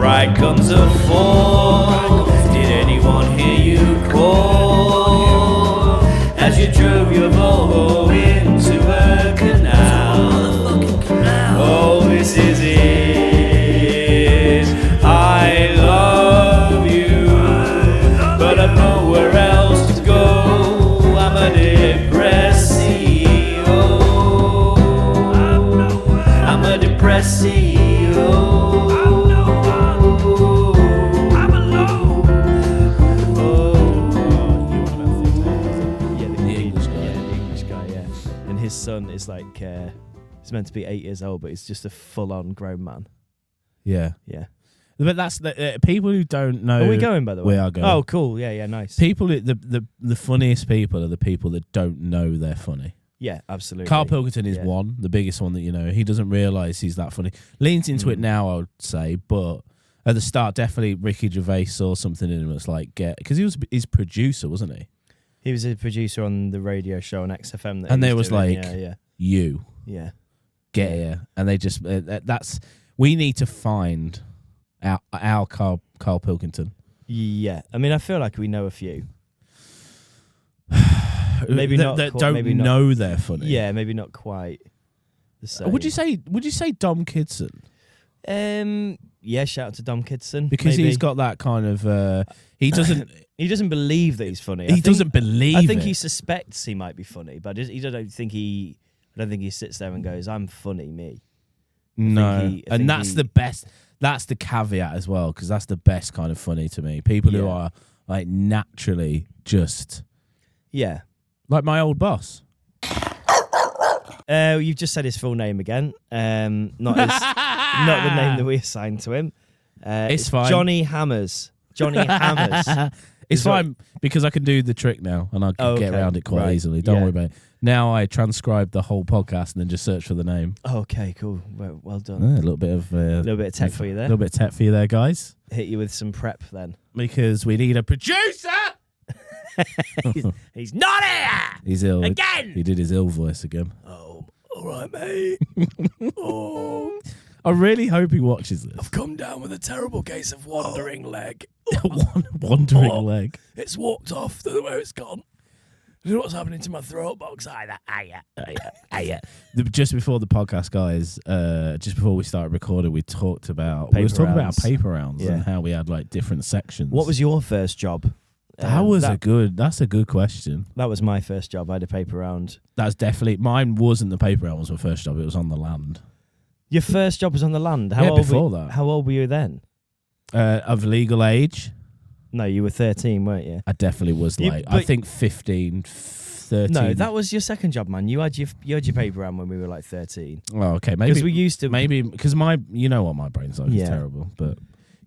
Right comes a fall. Did anyone hear you call as you drove your Volvo into a canal? Oh, this is it. I love you, but I've nowhere else to go. I'm a depressio. I'm a depressio. His son is like, he's meant to be 8 years old, but he's just a full-on grown man. Yeah. Yeah. But that's the people who don't know. Are we going, by the way? We are going. Oh, cool. Yeah, nice. People, the funniest people are the people that don't know they're funny. Yeah, absolutely. Carl Pilkington is one, the biggest one that you know. He doesn't realise he's that funny. Leans into it now, I would say, but at the start, definitely Ricky Gervais saw something in him that's like, because he was his producer, wasn't he? He was a producer on the radio show on XFM. That and he there was doing. like, yeah. get here. And they just, we need to find our Carl Pilkington. Yeah. I mean, I feel like we know a few. Maybe not. That don't maybe know not, they're funny. Yeah, maybe not quite the same. Would you say Dom Kidson? Yeah, shout out to Dom Kidson. Because he's got that kind of he doesn't he doesn't believe that he's funny. I think he suspects he might be funny, but I don't think he sits there and goes, "I'm funny, me." That's the best. That's the caveat as well, because that's the best kind of funny to me. People who are like naturally just like my old boss. You've just said his full name again. Not the name that we assigned to him. It's fine. Johnny Hammers. Johnny Hammers. It's fine because I can do the trick now and I can get around it quite easily. Don't worry about it. Now I transcribe the whole podcast and then just search for the name. Okay, cool. Well done. A little bit of tech for you there. A little bit of tech for you there, guys. Hit you with some prep then. Because we need a producer. He's not here. He's ill again. He did his ill voice again. Oh, all right, mate. Oh, I really hope he watches this. I've come down with a terrible case of wandering leg. Wandering leg. It's walked off. Don't know where it's gone. You know what's happening to my throat box either? Just before the podcast, guys, just before we started recording, we were talking about paper rounds and how we had like different sections. What was your first job? That's a good question. That was my first job. I had a paper round. That's definitely mine. Wasn't the paper round was my first job? It was on the land. Your first job was on the land. How old were you then? Of legal age. No, you were 13, weren't you? I definitely was I think 15, 13. No, that was your second job, man. You had your paper round when we were like 13. Oh, okay. Maybe because we used to. Maybe because you know what my brain's like. It's terrible, but.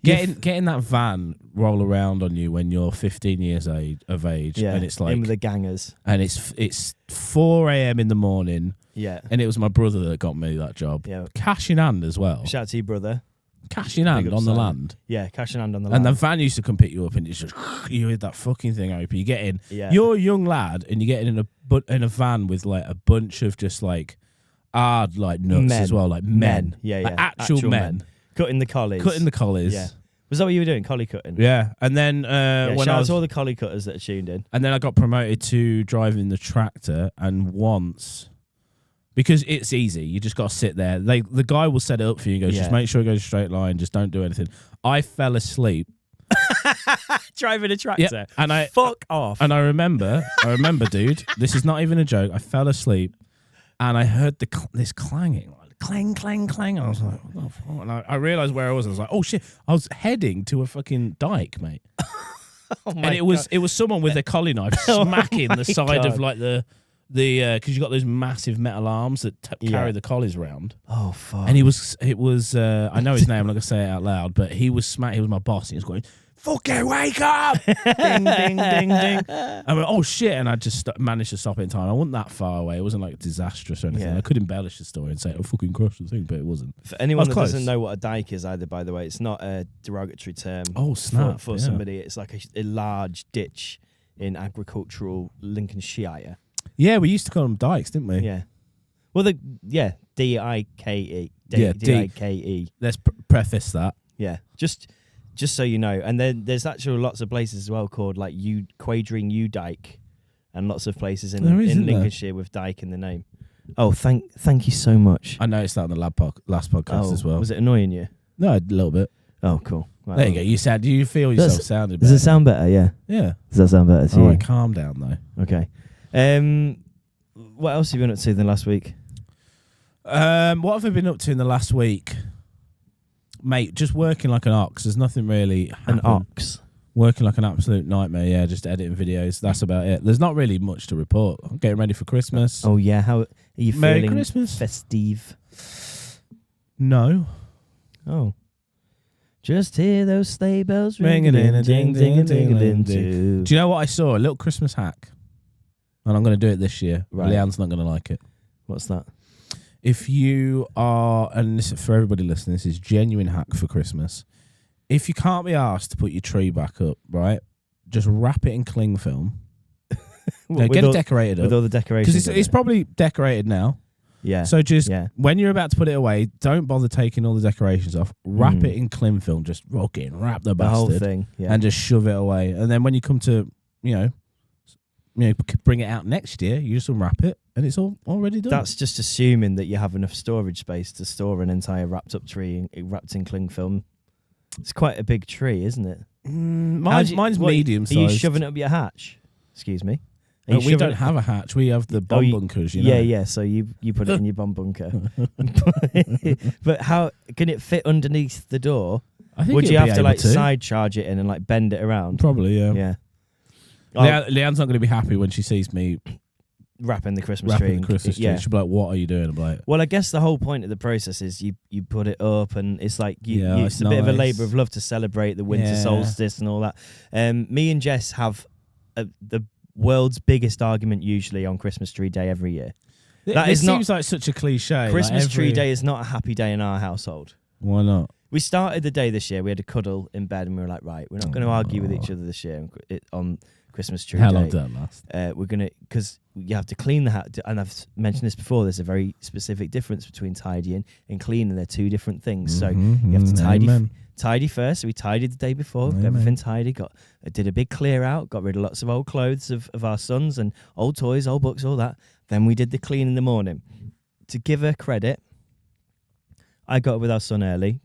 Getting that van roll around on you when you're 15 years of age, and it's like in with the gangers, and it's 4 a.m. in the morning, and it was my brother that got me that job, cash in hand as well. Shout out to your brother, cash in hand on the land, cash in hand on the land, and the van used to come pick you up, and it's just you hear that fucking thing open. You get in, you're a young lad, and you get in a van with like a bunch of just like hard like nuts as well, like men, like actual men. Cutting the collies. Yeah. Was that what you were doing? Collie cutting? Yeah. And then when I was all the collie cutters that are tuned in. And then I got promoted to driving the tractor, and once because it's easy, you just got to sit there. The guy will set it up for you and goes, just make sure it goes a straight line, just don't do anything. I fell asleep. Driving a tractor. And fuck off. And I remember, dude, this is not even a joke. I fell asleep and I heard this clanging. Clang, clang, clang. I was like, what the fuck? And I realised where I was. I was like, oh shit, I was heading to a fucking dike, mate. And it was someone with a collie knife smacking the side of like the because you got those massive metal arms that carry the collies around. Oh fuck! And it was I know his name. I'm not gonna say it out loud, but he was He was my boss. And he was going, "Fucking wake up!" Ding, ding, ding, ding. I went, "Oh shit!" And I just managed to stop it in time. I wasn't that far away. It wasn't like disastrous or anything. I could embellish the story and say, "I fucking crushed the thing," but it wasn't. For anyone that doesn't know what a dike is either, by the way, it's not a derogatory term. Oh snap! For somebody, it's like a large ditch in agricultural Lincolnshire. Yeah, we used to call them dikes, didn't we? Yeah. Well, D-I-K-E. D-I-K-E. Let's preface that. Yeah, just so you know. And then there's actually lots of places as well called like Quadring Dyke, and lots of places in Lincolnshire with Dyke in the name. Oh, thank you so much. I noticed that on the last podcast as well. Was it annoying you? No, a little bit. Oh, cool. Right, there you go. You said, do you feel yourself sounded better? Does it sound better? Yeah. Yeah. Does that sound better to you? All right, calm down though. Okay. What else have you been up to in the last week? What have I been up to in the last week? Mate, just working like an ox. There's nothing really happened. An ox? Working like an absolute nightmare, yeah, just editing videos. That's about it. There's not really much to report. I'm getting ready for Christmas. Oh, yeah. How are you Merry feeling? Christmas. Festive? No. Oh. Just hear those sleigh bells Ringing in a ding, ding, ding, ding, too. Do you know what I saw? A little Christmas hack. And I'm going to do it this year. Right. Leanne's not going to like it. What's that? If you are, and this, for everybody listening, this is genuine hack for Christmas. If you can't be asked to put your tree back up, right, just wrap it in cling film. Get it decorated up. With all the decorations. Because it's probably decorated now. Yeah. So just when you're about to put it away, don't bother taking all the decorations off. Wrap it in cling film. Just fucking wrap the bastard. Whole thing. Yeah. And just shove it away. And then when you come to, bring it out next year, you just unwrap it and it's all already done. That's just assuming that you have enough storage space to store an entire wrapped up tree wrapped in cling film. It's quite a big tree, isn't it? Mine's medium sized. Are you shoving it up your hatch? Excuse me. We don't have a hatch. We have the bomb bunkers, Yeah. So you put it in your bomb bunker. But how can it fit underneath the door? I think would you have to side charge it in and like bend it around? Probably, yeah. Yeah. Leanne's not going to be happy when she sees me wrapping the Christmas tree. Yeah. She'll be like, "What are you doing?" I'm like, well, I guess the whole point of the process is you put it up, and it's like it's a bit of a labour of love to celebrate the winter solstice and all that. Me and Jess have the world's biggest argument usually on Christmas tree day every year. It seems like such a cliche. Christmas tree day is not a happy day in our household. Why not? We started the day this year. We had a cuddle in bed, and we were like, right, we're not going to argue with each other this year on Christmas tree How day. long did that last? We're going to, because you have to clean the house, and I've mentioned this before, there's a very specific difference between tidying and cleaning. They're two different things. So you have to tidy first. So we tidied the day before, got everything tidy, did a big clear out, got rid of lots of old clothes of our sons and old toys, old books, all that. Then we did the clean in the morning. To give her credit, I got up with our son early.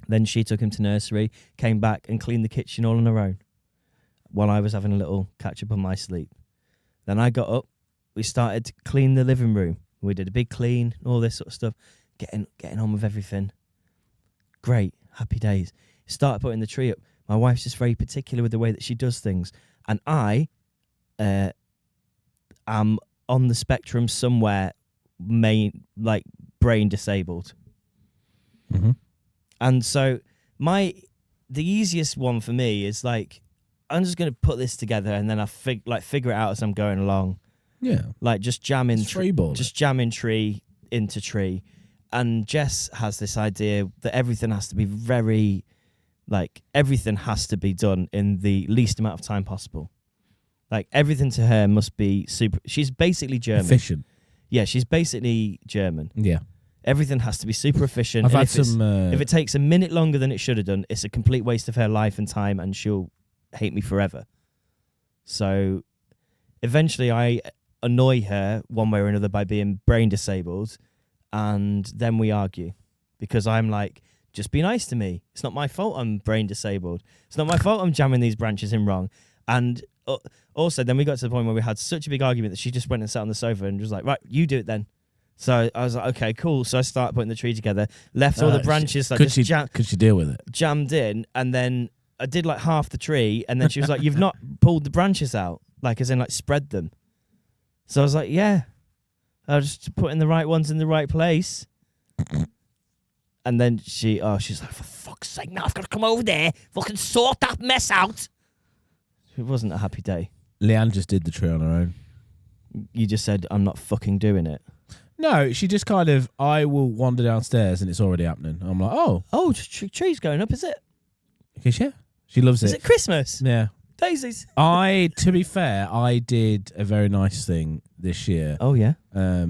Then she took him to nursery, came back and cleaned the kitchen all on her own while I was having a little catch up on my sleep. Then I got up. We started to clean the living room. We did a big clean, all this sort of stuff, getting on with everything. Great, happy days. Started putting the tree up. My wife's just very particular with the way that she does things. And I am on the spectrum somewhere, brain disabled. Mm-hmm. And so the easiest one for me is like, I'm just going to put this together and then I figure it out as I'm going along. Yeah. Like just jamming tree into tree. And Jess has this idea that everything has to be everything has to be done in the least amount of time possible. Like everything to her must be super. She's basically German. Efficient. Yeah, she's basically German. Yeah. Everything has to be super efficient. I've had some. If it takes a minute longer than it should have done, it's a complete waste of her life and time, and she'll hate me forever. So, eventually, I annoy her one way or another by being brain disabled, and then we argue because I'm like, just be nice to me. It's not my fault I'm brain disabled. It's not my fault I'm jamming these branches in wrong. And also, then we got to the point where we had such a big argument that she just went and sat on the sofa and was like, right, you do it then. So I was like, okay, cool. So I started putting the tree together, left all the branches could she deal with it? Jammed in, and then I did like half the tree, and then she was like, you've not pulled the branches out, like as in like spread them. So I was like, yeah, I was just putting the right ones in the right place. And then she's like, for fuck's sake, now I've got to come over there, fucking sort that mess out. It wasn't a happy day. Leanne just did the tree on her own. You just said, I'm not fucking doing it. No, she just kind of, I will wander downstairs and it's already happening. I'm like, oh, tree's going up, is it? Because yeah, she loves it. Is it Christmas? Yeah. Daisies. To be fair, I did a very nice thing this year. Oh yeah.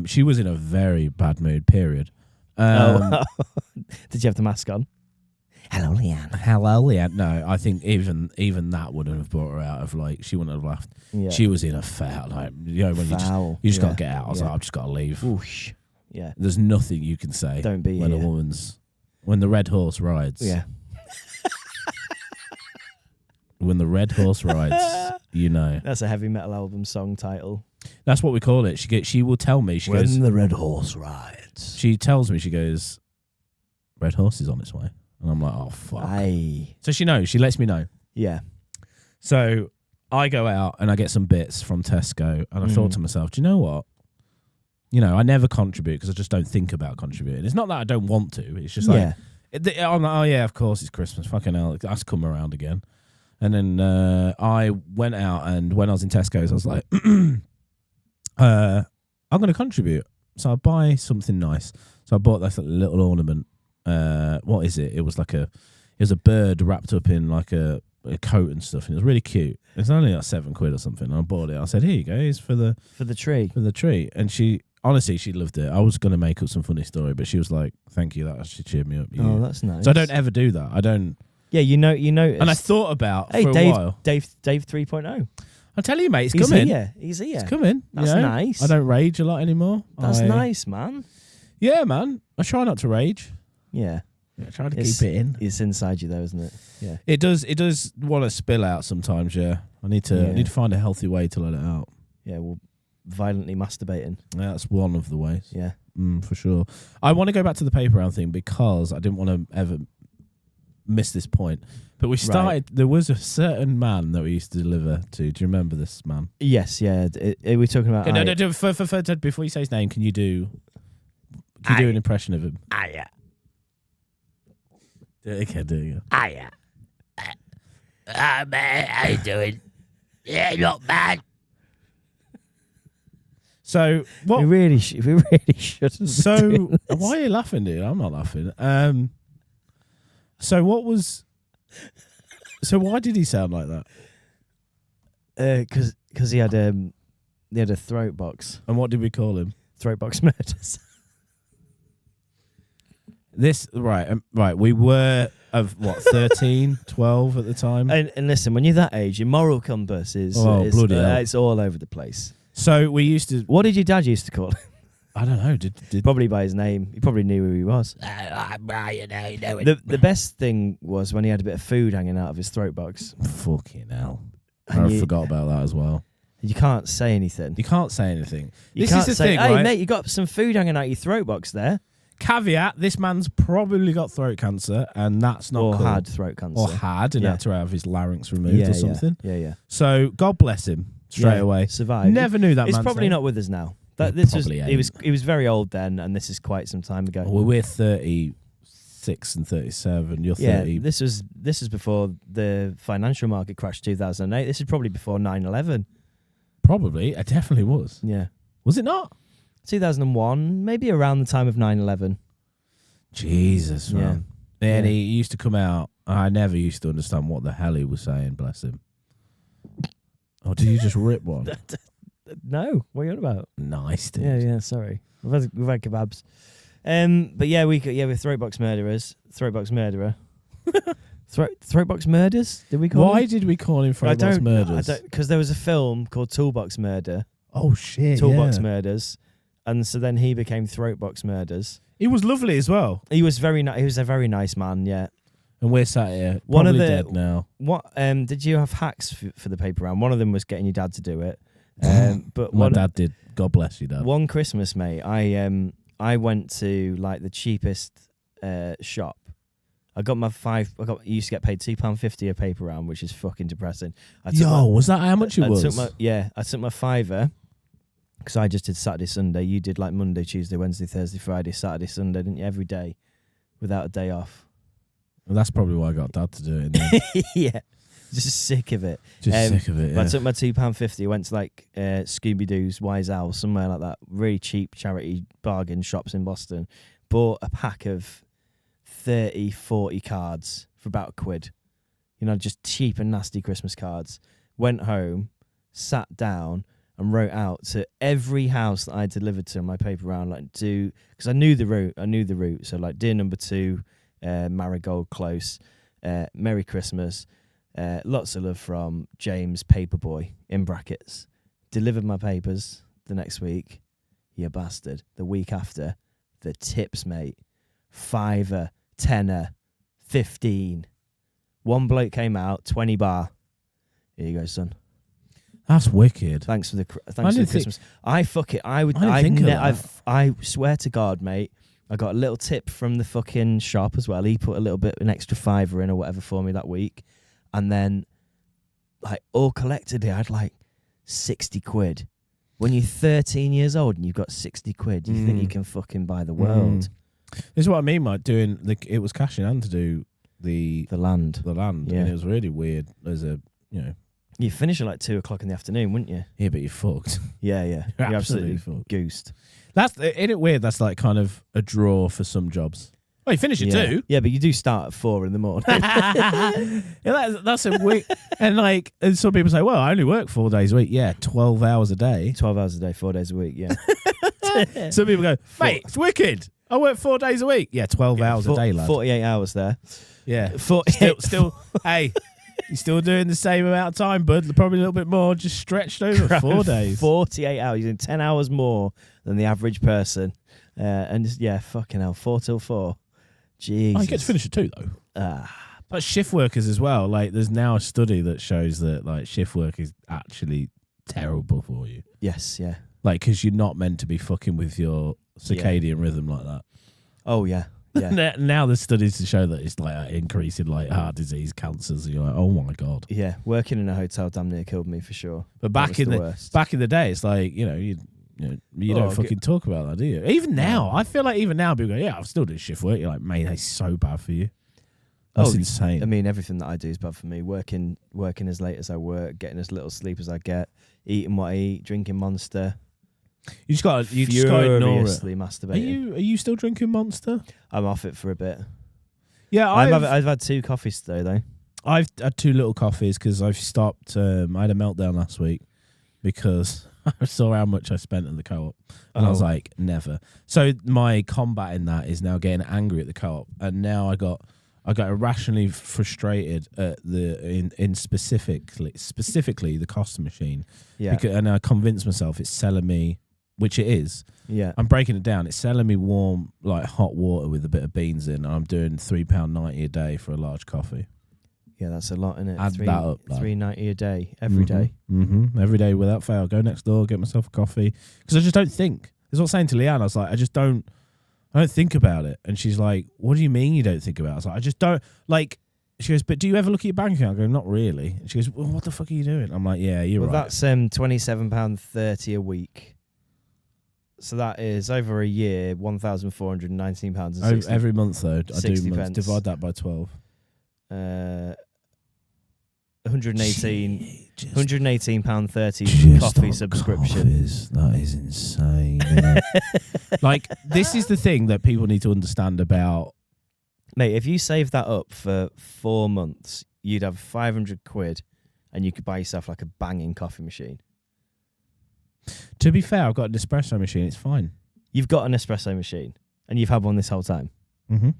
She was in a very bad mood. Period. Did you have the mask on? Hello, Leanne. Hello, Leanne. No, I think even that wouldn't have brought her out of like she wouldn't have laughed. Yeah. She was in a foul, like when Foul. you just Yeah. got to get out. I was like, I've just got to leave. Whoosh. Yeah. There's nothing you can say. Don't be when here. when the red horse rides. Yeah. When the red horse rides, you know. That's a heavy metal album song title. That's what we call it. She will tell me. She goes. the red horse rides. She tells me. She goes. Red horse is on its way, and I'm like, oh fuck. Aye. So she knows. She lets me know. Yeah. So I go out and I get some bits from Tesco, and I thought to myself, do you know what? You know, I never contribute because I just don't think about contributing. It's not that I don't want to. It's just like, I'm like, oh yeah, of course it's Christmas. Fucking hell, that's come around again. And then I went out, and when I was in Tesco's, I was like, I'm going to contribute. So I buy something nice. So I bought this little ornament. What is it? It was a bird wrapped up in like a coat and stuff, and it was really cute. It's only like £7 or something. And I bought it. I said, here you go, it's for the tree. For the tree. And she loved it. I was going to make up some funny story, but she was like, thank you, that actually cheered me up. Oh, that's nice. So I don't ever do that. I don't. Yeah, you know. And I thought about for a Dave, while. Dave 3.0. I'll tell you, mate, He's coming. here. He's here. It's coming. That's nice. I don't rage a lot anymore. That's nice, man. Yeah, man. I try not to rage. Yeah. I try to keep it in. It's inside you, though, isn't it? Yeah. It does want to spill out sometimes. Yeah. I need to find a healthy way to let it out. Yeah. Well, violently masturbating. Yeah, that's one of the ways. Yeah. For sure. I want to go back to the paper round thing because I didn't want to ever miss this point. But we started. Right. There was a certain man that we used to deliver to. Do you remember this man? Yes. Yeah. We're talking about. Okay, no. For before you say his name, can you do an impression of him? Yeah. Do it again. Hiya. Man, how you doing? Yeah, not bad. So what? We really shouldn't. So why are you laughing, dude? I'm not laughing. So what was? So why did he sound like that? Because he had a throat box. And what did we call him? Throat box murders. This right. We were of what 13, 12 at the time. And listen, when you're that age, your moral compass is bloody hell. It's all over the place. So we used to. What did your dad used to call him? I don't know. Did probably by his name. He probably knew who he was. I'm Brian. How you doing? The best thing was when he had a bit of food hanging out of his throat box. Fucking hell! I forgot about that as well. You can't say anything. You can't say anything. This is the thing, hey, right? Mate, you got some food hanging out your throat box there. Caveat: this man's probably got throat cancer, and that's not or cool. had throat cancer, or had had to have his larynx removed or something. Yeah. So God bless him straight away. Survived. Never knew that. He's man's probably name. not with us now. He was very old then, and this is quite some time ago. Well, we're 36 and 37. You're 30. Yeah, this is before the financial market crashed 2008. This is probably before 9/11. Probably, it definitely was. Yeah, was it not? 2001, maybe around the time of 9/11. Jesus, man. Yeah. And he used to come out. I never used to understand what the hell he was saying. Bless him. Oh, did you just rip one? No, what are you on about? Nice, dude. Yeah. Sorry, we've had kebabs. But we're throat box murderers. Throat box murderer. Throat box murders? Did we call him? Why did we call him throat box murders? Because there was a film called Toolbox Murder. Oh shit! Toolbox Murders, and so then he became Throat Box Murders. He was lovely as well. He was very nice. He was a very nice man. Yeah. And we're sat here. Probably dead now. What did you have hacks for the paper round? One of them was getting your dad to do it. But my dad did. God bless you, Dad. One Christmas, mate, I went to like the cheapest shop. I got you used to get paid £2.50 a paper round, which is fucking depressing. Was that how much it was? I took my fiver because I just did Saturday, Sunday. You did like Monday, Tuesday, Wednesday, Thursday, Friday, Saturday, Sunday, didn't you? Every day, without a day off. Well, that's probably why I got Dad to do it. Yeah. Just sick of it. Sick of it, yeah. I took my £2.50, went to like Scooby-Doo's, Wise Owl, somewhere like that. Really cheap charity bargain shops in Boston. Bought a pack of 30, 40 cards for about £1. You know, just cheap and nasty Christmas cards. Went home, sat down and wrote out to every house that I delivered to on my paper round, because I knew the route. So like dear number 2, Marigold Close. Merry Christmas. Lots of love from James Paperboy, in brackets. Delivered my papers the next week. You bastard. The week after, the tips, mate. £5, £10, 15. One bloke came out, 20 bar. Here you go, son. That's wicked. Thanks for the Christmas. I swear to God, mate. I got a little tip from the fucking shop as well. He put a little bit, an extra £5 in or whatever for me that week, and then, like, all collectively, I had like 60 quid. When you're 13 years old and you've got 60 quid, you think you can fucking buy the world. This is what I mean, like doing it was cash in hand to do the land. Yeah. And it was really weird as a, you know. You finish at like 2 o'clock in the afternoon, wouldn't you? Yeah, but you're fucked. Yeah. You're absolutely fucked. goosed. Isn't it weird? That's like kind of a draw for some jobs. Well, you finish at 2. Yeah, but you do start at 4 in the morning. That's a weird. And some people say, well, I only work 4 days a week. Yeah, 12 hours a day. 12 hours a day, 4 days a week, yeah. Some people go, mate, it's wicked. I work 4 days a week. Yeah, 12 hours a day, lad. 48 hours there. Yeah. Still, hey, you're still doing the same amount of time, bud. Probably a little bit more, just stretched over 4 days. 48 hours. You're doing 10 hours more than the average person. And just, yeah, fucking hell, 4 till 4. Jesus. Oh, you get to finish at 2, though. But shift workers as well. Like, there's now a study that shows that, like, shift work is actually terrible for you. Yes, yeah. Like, because you're not meant to be fucking with your circadian rhythm like that. Oh, yeah. Yeah. Now there's studies to show that it's like increasing like heart disease, cancers. And you're like, oh my God. Yeah, working in a hotel damn near killed me for sure. But back in the day, it's like, you don't fucking talk about that, do you? Even now, I feel like even now people go, yeah, I'll still do shift work. You're like, mate, that's so bad for you. That's insane. I mean, everything that I do is bad for me. Working as late as I work, getting as little sleep as I get, eating what I eat, drinking Monster. You just got to ignore it. Masturbating. Are you still drinking Monster? I'm off it for a bit. Yeah, I've had 2 coffees today though. I've had 2 little coffees because I've stopped. I had a meltdown last week because I saw how much I spent at the co-op, and I was like, never. So my combat in that is now getting angry at the co-op, and now I got irrationally frustrated at in specifically the Costa machine. Yeah, and I convinced myself it's selling me. Which it is. Yeah. I'm breaking it down. It's selling me warm, like hot water with a bit of beans in. And I'm doing £3.90 a day for a large coffee. Yeah, that's a lot, isn't it? Add that up. $3.90 a day, every day. Mm-hmm. Every day without fail. Go next door, get myself a coffee. Because I just don't think. That's what I was saying to Leanne. I was like, I don't think about it. And she's like, what do you mean you don't think about it? I was like, I just don't. Like, she goes, but do you ever look at your bank account? I go, not really. And she goes, well, what the fuck are you doing? I'm like, yeah, you're right. That's £27.30 a week. So that is over a year, £1,419. Every month though, I do months. Pence. Divide that by 12. 118 £118.30 coffee subscription. That is insane. Isn't it? Like, this is the thing that people need to understand about. Mate, if you save that up for 4 months, you'd have 500 quid and you could buy yourself like a banging coffee machine. To be fair, I've got an espresso machine. It's fine. You've got an espresso machine, and you've had one this whole time, and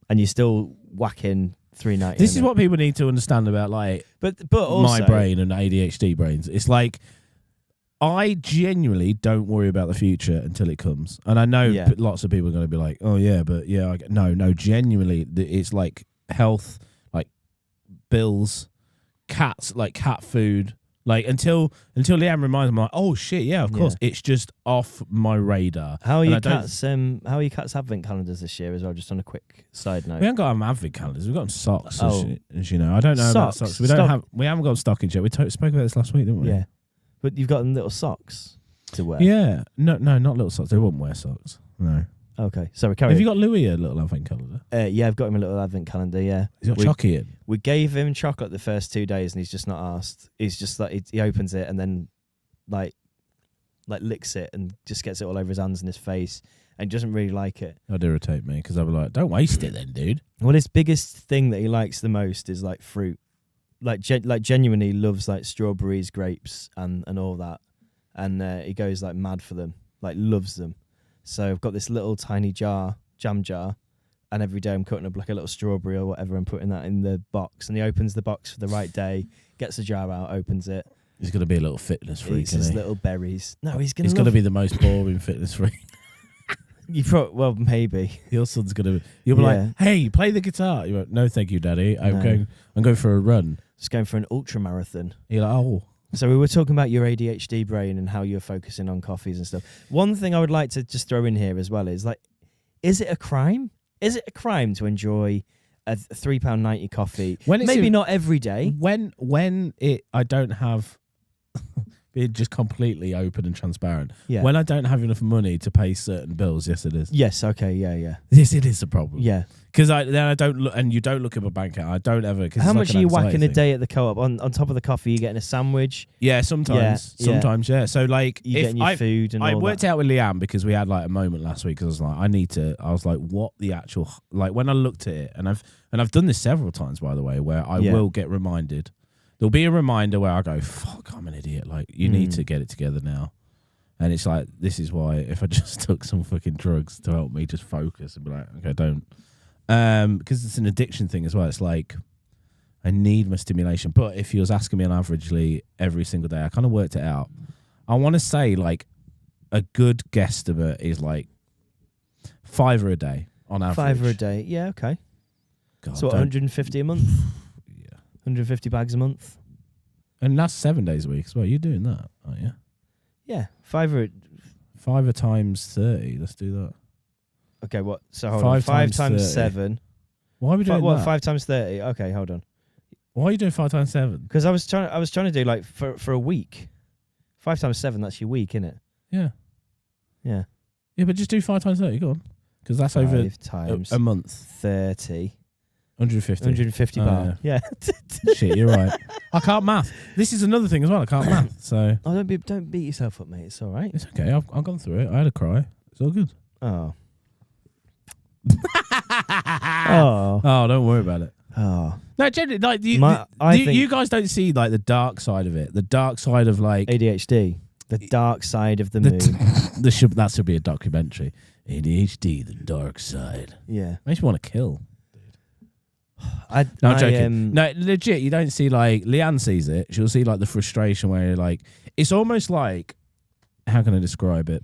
you're still whacking $3.90. This is what people need to understand about, like, but also, my brain and ADHD brains. It's like, I genuinely don't worry about the future until it comes, and I know lots of people are going to be like, "Oh yeah, but yeah, no, genuinely, it's like health, like bills, cats, like cat food." Like until Leanne reminds me, I'm like, oh shit, yeah, of course. It's just off my radar. How are your cats? How are your cats' advent calendars this year as well? Just on a quick side note, we haven't got them advent calendars. We've got them socks. As you know, I don't know about socks. We haven't got stockings yet. We spoke about this last week, didn't we? Yeah, but you've got them little socks to wear. Yeah, no, not little socks. They wouldn't wear socks. No. Okay, sorry. Carry Have you got Louis a little advent calendar? Yeah, I've got him a little advent calendar. Yeah, he's got chocolate in. We gave him chocolate the first 2 days, and he's just not asked. He's just like he opens it and then like licks it and just gets it all over his hands and his face, and doesn't really like it. That'd irritate me because I'd be like, "Don't waste it, then, dude." Well, his biggest thing that he likes the most is like fruit, like genuinely loves like strawberries, grapes, and all that, and he goes like mad for them, like loves them. So I've got this little tiny jam jar, and every day I'm cutting up like a little strawberry or whatever and putting that in the box. And he opens the box for the right day, gets the jar out, opens it. He's going to be a little fitness freak, Eats his little berries. No, he's going to. He's going to be the most boring fitness freak. Well, maybe Your son's going to. You'll be like, "Hey, play the guitar." You went, "No, thank you, Daddy. I'm going for a run." Just going for an ultra marathon. You're like, "Oh." So we were talking about your ADHD brain and how you're focusing on coffees and stuff. One thing I would like to just throw in here as well is like, is it a crime? Is it a crime to enjoy a £3.90 coffee? Maybe not every day. I don't have being just completely open and transparent. Yeah. When I don't have enough money to pay certain bills, yes, it is. Yes. Okay. Yeah. Yes, it is a problem. Yeah. Because then I don't look, and you don't look at my bank account. I don't ever. How much are you whacking a thing. day at the co-op? On top of the coffee, you getting a sandwich? Yeah, sometimes. Yeah. So like, you getting your food and I all worked that. out with Leanne because we had like a moment last week because I was like, what the actual, like when I looked at it, and I've done this several times, by the way, where I will get reminded. There'll be a reminder where I go, fuck, I'm an idiot. Like, you need to get it together now. And it's like, this is why if I just took some fucking drugs to help me just focus and be like, okay, don't. Because it's an addiction thing as well. It's like, I need my stimulation. But if you was asking me on averagely every single day, I kind of worked it out. I want to say like a good guesstimate is like £5 a day on average. £5 a day. Yeah. Okay. God, So 150 a month. 150 bags a month. And that's 7 days a week as well. You're doing that, aren't you? Yeah. £5 times 30. Let's do that. Okay, what? So hold on. 5 times 7. Why are we doing that? 5 times 30. Okay, hold on. Why are you doing 5 times 7? Because I was trying to do like for a week. 5 times 7, that's your week, isn't it? Yeah. Yeah. Yeah, but just do 5 times 30. Go on. Because that's over times a month. 30. 150. 150 bar. Yeah. Shit, you're right. I can't math. This is another thing as well. I can't math. So. Oh, don't beat yourself up, mate. It's all right. It's okay. I've gone through it. I had a cry. It's all good. Oh. Oh, don't worry about it. Oh, no, generally, like you guys don't see like the dark side of it. The dark side of like ADHD, the dark side of the moon. That should be a documentary. ADHD, the dark side. Yeah, makes me want to kill. I'm joking. No, legit, you don't see like Leanne sees it. She'll see like the frustration where you're like, it's almost like, how can I describe it?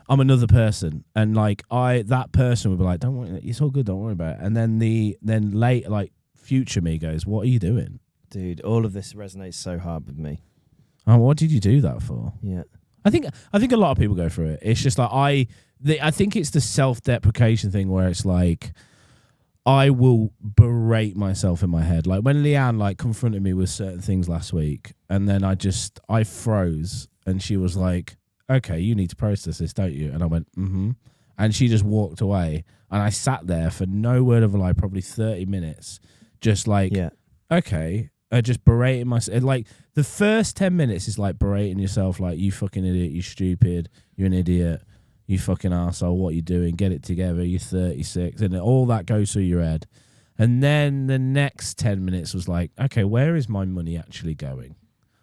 I'm another person, and like that person would be like, "Don't worry, it's all good. Don't worry about it." And then late, like future me goes, "What are you doing, dude?" All of this resonates so hard with me. Oh, what did you do that for? Yeah, I think a lot of people go through it. It's just like I think it's the self-deprecation thing where it's like I will berate myself in my head. Like when Leanne like confronted me with certain things last week, and then I froze, and she was like, "Okay, you need to process this, don't you?" And I went, "Mm-hmm." And she just walked away, and I sat there for no word of a lie, probably 30 minutes, just like, okay, just berating myself. Like the first 10 minutes is like berating yourself, like, "You fucking idiot, you stupid, you're an idiot, you fucking arsehole, what are you doing? Get it together, you're 36. And all that goes through your head. And then the next 10 minutes was like, okay, where is my money actually going?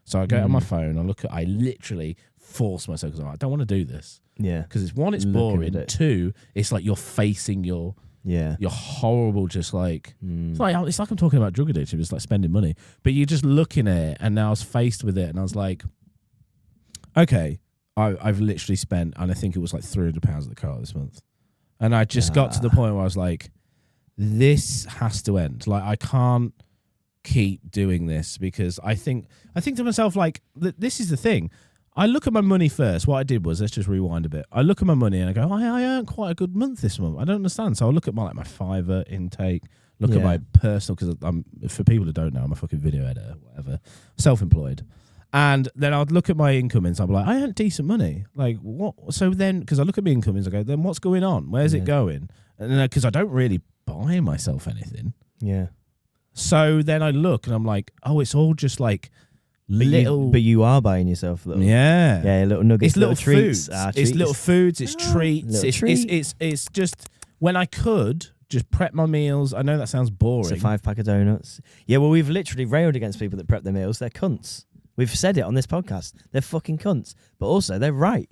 So I go on my phone, I literally force myself because I don't want to do this. Yeah. Because it's one, it's boring. Two, it's like you're facing your horrible, just like, it's like I'm talking about drug addiction. It's like spending money. But you're just looking at it, and now I was faced with it, and I was like, okay, I've literally spent, and I think it was like £300 at the car this month. And I just got to the point where I was like, this has to end. Like, I can't keep doing this, because I think to myself, like, this is the thing. I look at my money first. What I did was, let's just rewind a bit. I look at my money and I go, I earned quite a good month this month. I don't understand. So I look at my Fiverr intake, look at my personal, because I'm, for people who don't know, I'm a fucking video editor, whatever, self-employed. And then I'd look at my incomings. I'd be like, I earned decent money. Like, what? So then, because I look at my incomings, I go, then what's going on? Where's it going? And then, because I don't really buy myself anything. Yeah. So then I look and I'm like, oh, it's all just like but you are buying yourself little. Yeah. Yeah, little nuggets, it's little treats. Foods. It's little foods, it's treats. It's just when I could just prep my meals. I know that sounds boring. It's a 5-pack of donuts. Yeah, well, we've literally railed against people that prep their meals. They're cunts. We've said it on this podcast. They're fucking cunts. But also, they're right.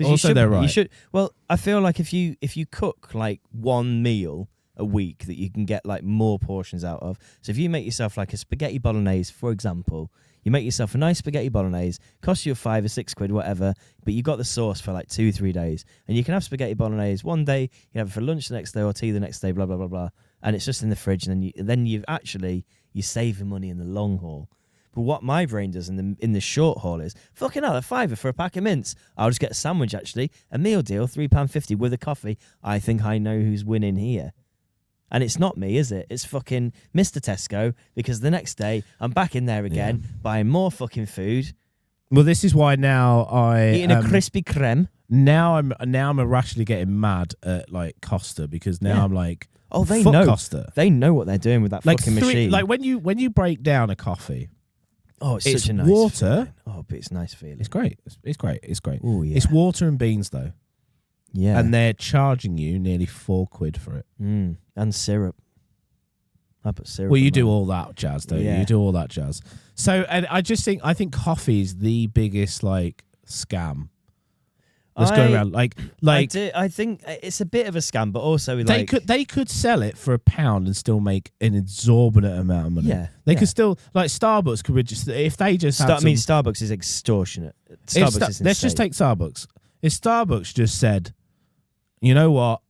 Also, they're right. You should. Well, I feel like if you cook like one meal a week that you can get like more portions out of. So if you make yourself like a spaghetti bolognese, for example, you make yourself a nice spaghetti bolognese, costs you £5 or £6, whatever, but you got the sauce for like 2-3 days. And you can have spaghetti bolognese one day, you can have it for lunch the next day or tea the next day, blah, blah, blah, blah. And it's just in the fridge. And then you're saving money in the long haul. But what my brain does in the short haul is, fucking hell, £5 for a pack of mints. I'll just get a sandwich, actually. A meal deal, £3.50 with a coffee. I think I know who's winning here. And it's not me, is it? It's fucking Mr. Tesco, because the next day I'm back in there again, buying more fucking food. Well, this is why now eating a crispy creme. Now I'm irrationally getting mad at like Costa, because now I'm like, oh, they fuck know Costa. They know what they're doing with that fucking machine. Like when you break down a coffee, it's it's such a nice water. feeling. Oh, but it's a nice feeling. It's great. It's great. Oh yeah. It's water and beans though. Yeah. And they're charging you nearly £4 for it. And syrup. I put syrup. Well, you do all that jazz, don't you? Yeah. You do all that jazz. So, and I think coffee is the biggest like scam that's going around. I think it's a bit of a scam, but also they could sell it for £1 and still make an exorbitant amount of money. Yeah, they could still, like Starbucks could just, if they just Starbucks is extortionate. Starbucks is insane. Let's just take Starbucks. If Starbucks just said, you know what?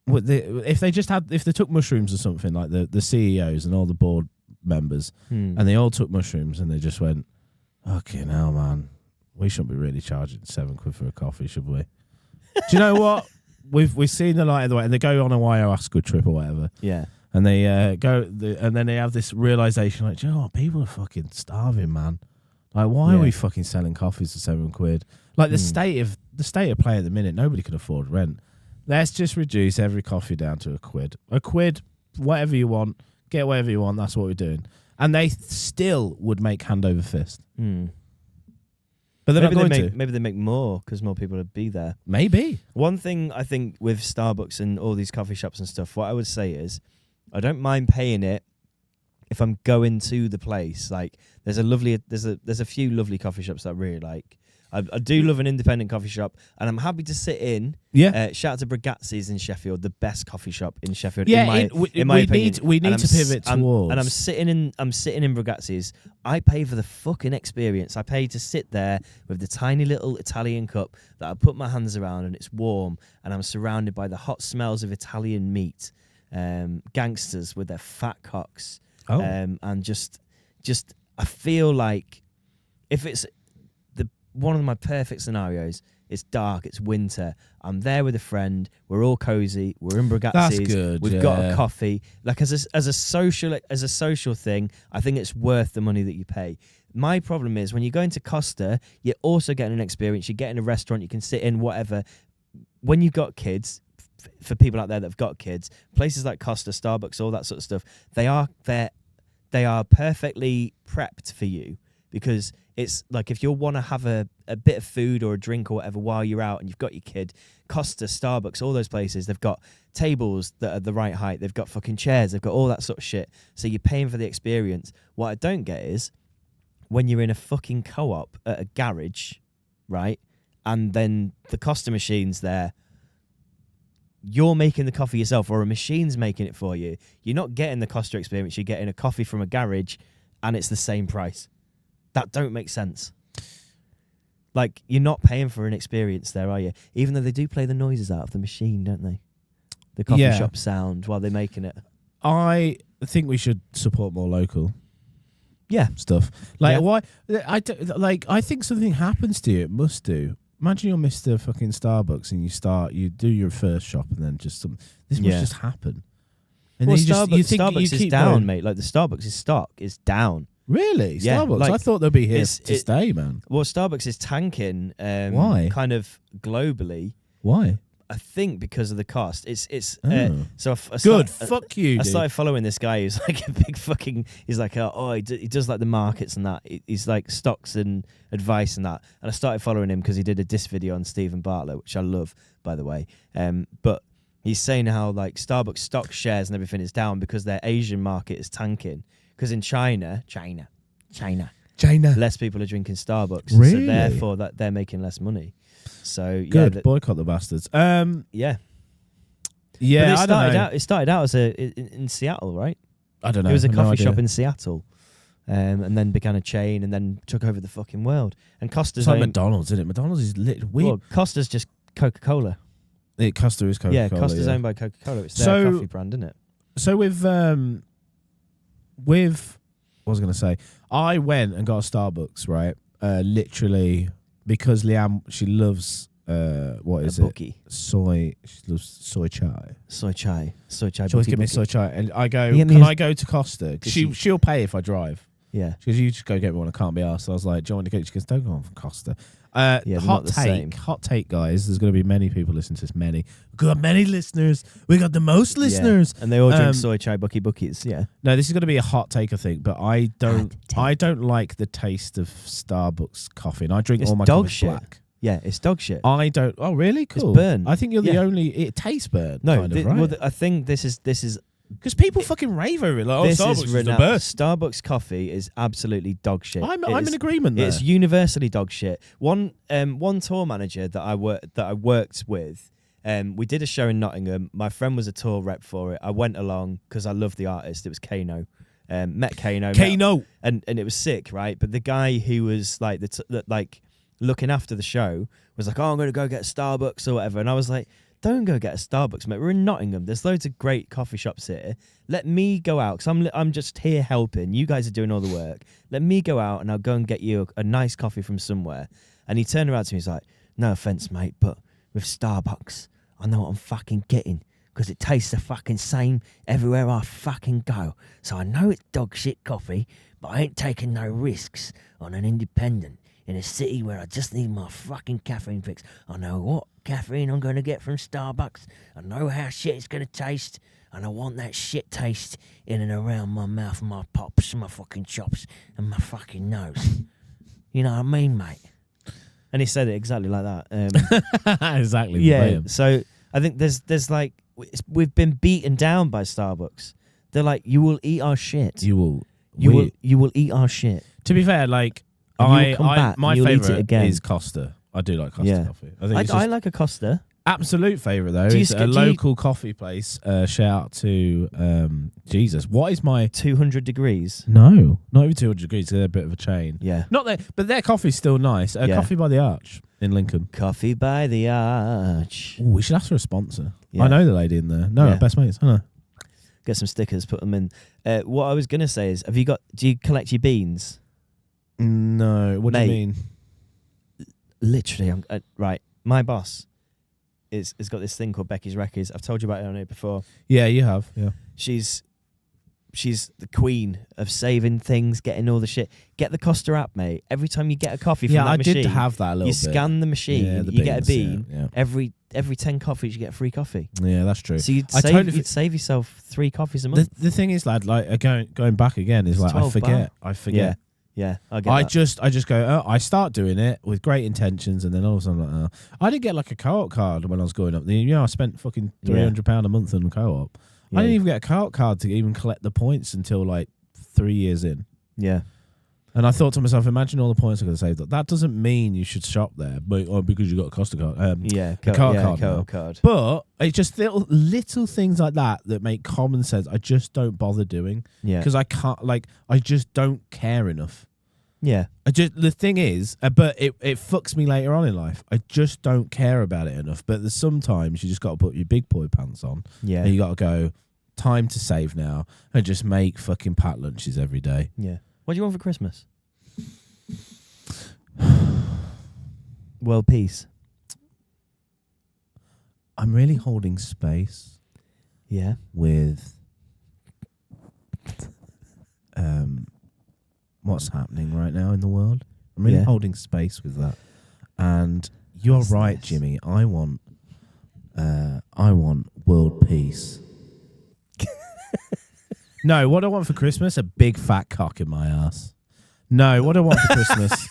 If they took mushrooms or something, like the CEOs and all the board members, and they all took mushrooms and they just went, okay, now man, we shouldn't be really charging £7 for a coffee, should we? Do you know what? We've seen the light of the way, and they go on a ayahuasca trip or whatever. Yeah, and they and then they have this realization, like, do you know what? People are fucking starving, man. Like, why are we fucking selling coffees for £7? Like the state of play at the minute, nobody can afford rent. Let's just reduce every coffee down to £1. £1, whatever you want, get whatever you want. That's what we're doing. And they still would make hand over fist. But they're not going to. Maybe they make more because more people would be there. Maybe. One thing I think with Starbucks and all these coffee shops and stuff, what I would say is, I don't mind paying it if I'm going to the place. Like, there's a few lovely coffee shops that I really like. I do love an independent coffee shop, and I'm happy to sit in. Yeah. Shout out to Bragazzi's in Sheffield, the best coffee shop in Sheffield. Yeah, in my opinion. We need to pivot towards. And I'm sitting in Bragazzi's. I pay for the fucking experience. I pay to sit there with the tiny little Italian cup that I put my hands around, and it's warm, and I'm surrounded by the hot smells of Italian meat, gangsters with their fat cocks, and just I feel like if it's one of my perfect scenarios, it's dark, it's winter, I'm there with a friend, we're all cozy, we're in Bragazzi's, that's good, we've got a coffee. Like as a social thing, I think it's worth the money that you pay. My problem is when you go into Costa, you're also getting an experience, you're getting a restaurant, you can sit in, whatever. When you've got kids, for people out there that have got kids, places like Costa, Starbucks, all that sort of stuff, they are perfectly prepped for you, because it's like if you want to have a bit of food or a drink or whatever while you're out and you've got your kid, Costa, Starbucks, all those places, they've got tables that are the right height. They've got fucking chairs. They've got all that sort of shit. So you're paying for the experience. What I don't get is when you're in a fucking co-op at a garage, right? And then the Costa machine's there. You're making the coffee yourself or a machine's making it for you. You're not getting the Costa experience. You're getting a coffee from a garage and it's the same price. That don't make sense. Like, you're not paying for an experience there, are you? Even though they do play the noises out of the machine, don't they? The coffee shop sound while they're making it. I think we should support more local stuff. Like, why? I think something happens to you. It must do. Imagine you're Mr. fucking Starbucks and you do your first shop and then this must just happen. And well, then Starbucks is down, mate. Like, the Starbucks' stock is down. Really? Yeah, Starbucks? like, I thought they'd be here to stay, man. Well, Starbucks is tanking. Why? Kind of globally. Why? I think because of the cost. Fuck you. I started following this guy who's like a big fucking. He's like, he does like the markets and that. He's like stocks and advice and that. And I started following him because he did a diss video on Stephen Bartlett, which I love, by the way. But he's saying how like Starbucks stock shares and everything is down because their Asian market is tanking. Because in China, less people are drinking Starbucks. Really? So therefore, that they're making less money. So good, boycott the bastards. Yeah. Yeah, But I don't know. It started out as in Seattle, right? I don't know. It was a I've no coffee idea. shop in Seattle, and then began a chain, and then took over the fucking world. And Costa's It's like own, McDonald's, isn't it? McDonald's is weird. well, Costa's just Coca-Cola. Costa is Coca-Cola. Yeah, Costa's owned by Coca-Cola. It's their coffee brand, isn't it? So with what was I going to say? I went and got a Starbucks, right? Literally because Leanne, she loves what is it? Bookie. Soy. She loves soy chai. Soy chai. Soy chai. She always bookie, give me bookie. soy chai, and I go, You get me "Can a- I go to Costa?" 'Cause Does she'll pay if I drive. Yeah. She goes, "You just go get me one. I can't be asked." So I was like, "Do you want to go?" She goes, "Don't go on from Costa." Yeah, they're not the same. Hot take, guys. There's going to be many people listening to this. Many. We've got many listeners. We got the most listeners. Yeah. And they all drink Um, soy chai bookies. Yeah. No, this is going to be a hot take, I think. But I don't. Hot take. I don't like the taste of Starbucks coffee, and I drink It's all my dog coffee shit. black. Yeah, it's dog shit. I don't. Oh, really? Cool. burnt. I think you're the Yeah. only. It tastes burnt. No, kind of, right? well, I think this is Because people fucking rave over it. Like, oh, this Starbucks is is the renowned. best. Starbucks coffee is absolutely dog shit. I'm It is- in agreement there. It's universally dog shit. One tour manager that I worked with, we did a show in Nottingham. My friend was a tour rep for it. I went along because I love the artist. It was Kano. Met Kano. Kano. And it was sick, right? But the guy who was like like looking after the show was like, "Oh, I'm going to go get Starbucks or whatever," and I was like, "Don't go get a Starbucks, mate. We're in Nottingham. There's loads of great coffee shops here. Let me go out, because I'm just here helping. You guys are doing all the work. Let me go out and I'll go and get you a nice coffee from somewhere." And he turned around to me. He's like, "No offense, mate, but with Starbucks, I know what I'm fucking getting, because it tastes the fucking same everywhere I fucking go. So I know it's dog shit coffee, but I ain't taking no risks on an independent in a city where I just need my fucking caffeine fix. I know what caffeine I'm going to get from Starbucks. I know how shit it's going to taste. And I want that shit taste in and around my mouth, my pops, my fucking chops, and my fucking nose." You know what I mean, mate? And he said it exactly like that. Exactly. Yeah. verbatim. So I think there's like, we've been beaten down by Starbucks. They're like, "You will eat our shit. You will. You will eat our shit." To be fair, like And you will come back my and you'll eat it favorite again. is Costa. I do like Costa Yeah. coffee. I think it's I just like a Costa. absolute favorite though. Do you Is sk- a do you- local coffee place. Shout out to Jesus. What is my 200 degrees. no? Not even 200 degrees. They're a bit of a chain. Yeah. Not there, but their coffee's still nice. Yeah. Coffee by the Arch in Lincoln. Coffee by the Arch. Ooh, we should ask for a sponsor. Yeah. I know the lady in there. No, Yeah. best mates. I know. Get some stickers, put them in. What I was going to say is, do you collect your beans? No. What do Mate. you mean? Literally, right. My boss has got this thing called Becky's Records. I've told you about it on here before. Yeah, you have. Yeah. She's the queen of saving things, getting all the shit. Get the Costa app, mate. Every time you get a coffee from Yeah, that I machine, did have that a little you bit. scan the machine, Yeah, the you get a beans, bean. yeah. Every 10 coffees, you get a free coffee. Yeah, that's true. So I totally you'd save yourself 3 coffees a month. The thing is, lad, like going back again is It's like I 12 forget. bar. I forget. Yeah, I get I that. just go. Oh, I start doing it with great intentions, and then all of a sudden, I'm like, oh. I didn't get like a co-op card when I was growing up. I spent fucking £300 a month on co-op. Yeah. I didn't even get a co-op card to even collect the points until like 3 years in. Yeah. And I thought to myself, imagine all the points I could have saved. That doesn't mean you should shop there, but because you got a Costa card. Yeah, a co-op card. co-op now. card. But it's just little things like that make common sense. I just don't bother doing Yeah. because I can't. Like, I just don't care enough. Yeah. The thing is, but it fucks me later on in life. I just don't care about it enough. But there's sometimes you just got to put your big boy pants on, Yeah. and you got to go. Time to save now, and just make fucking packed lunches every day. Yeah. What do you want for Christmas? World peace. I'm really holding space Yeah. with what's happening right now in the world. I'm really Yeah. holding space with that. And you're That's right, nice. Jimmy. I want world peace. No, what I want for Christmas, a big fat cock in my ass. No, what I want for Christmas,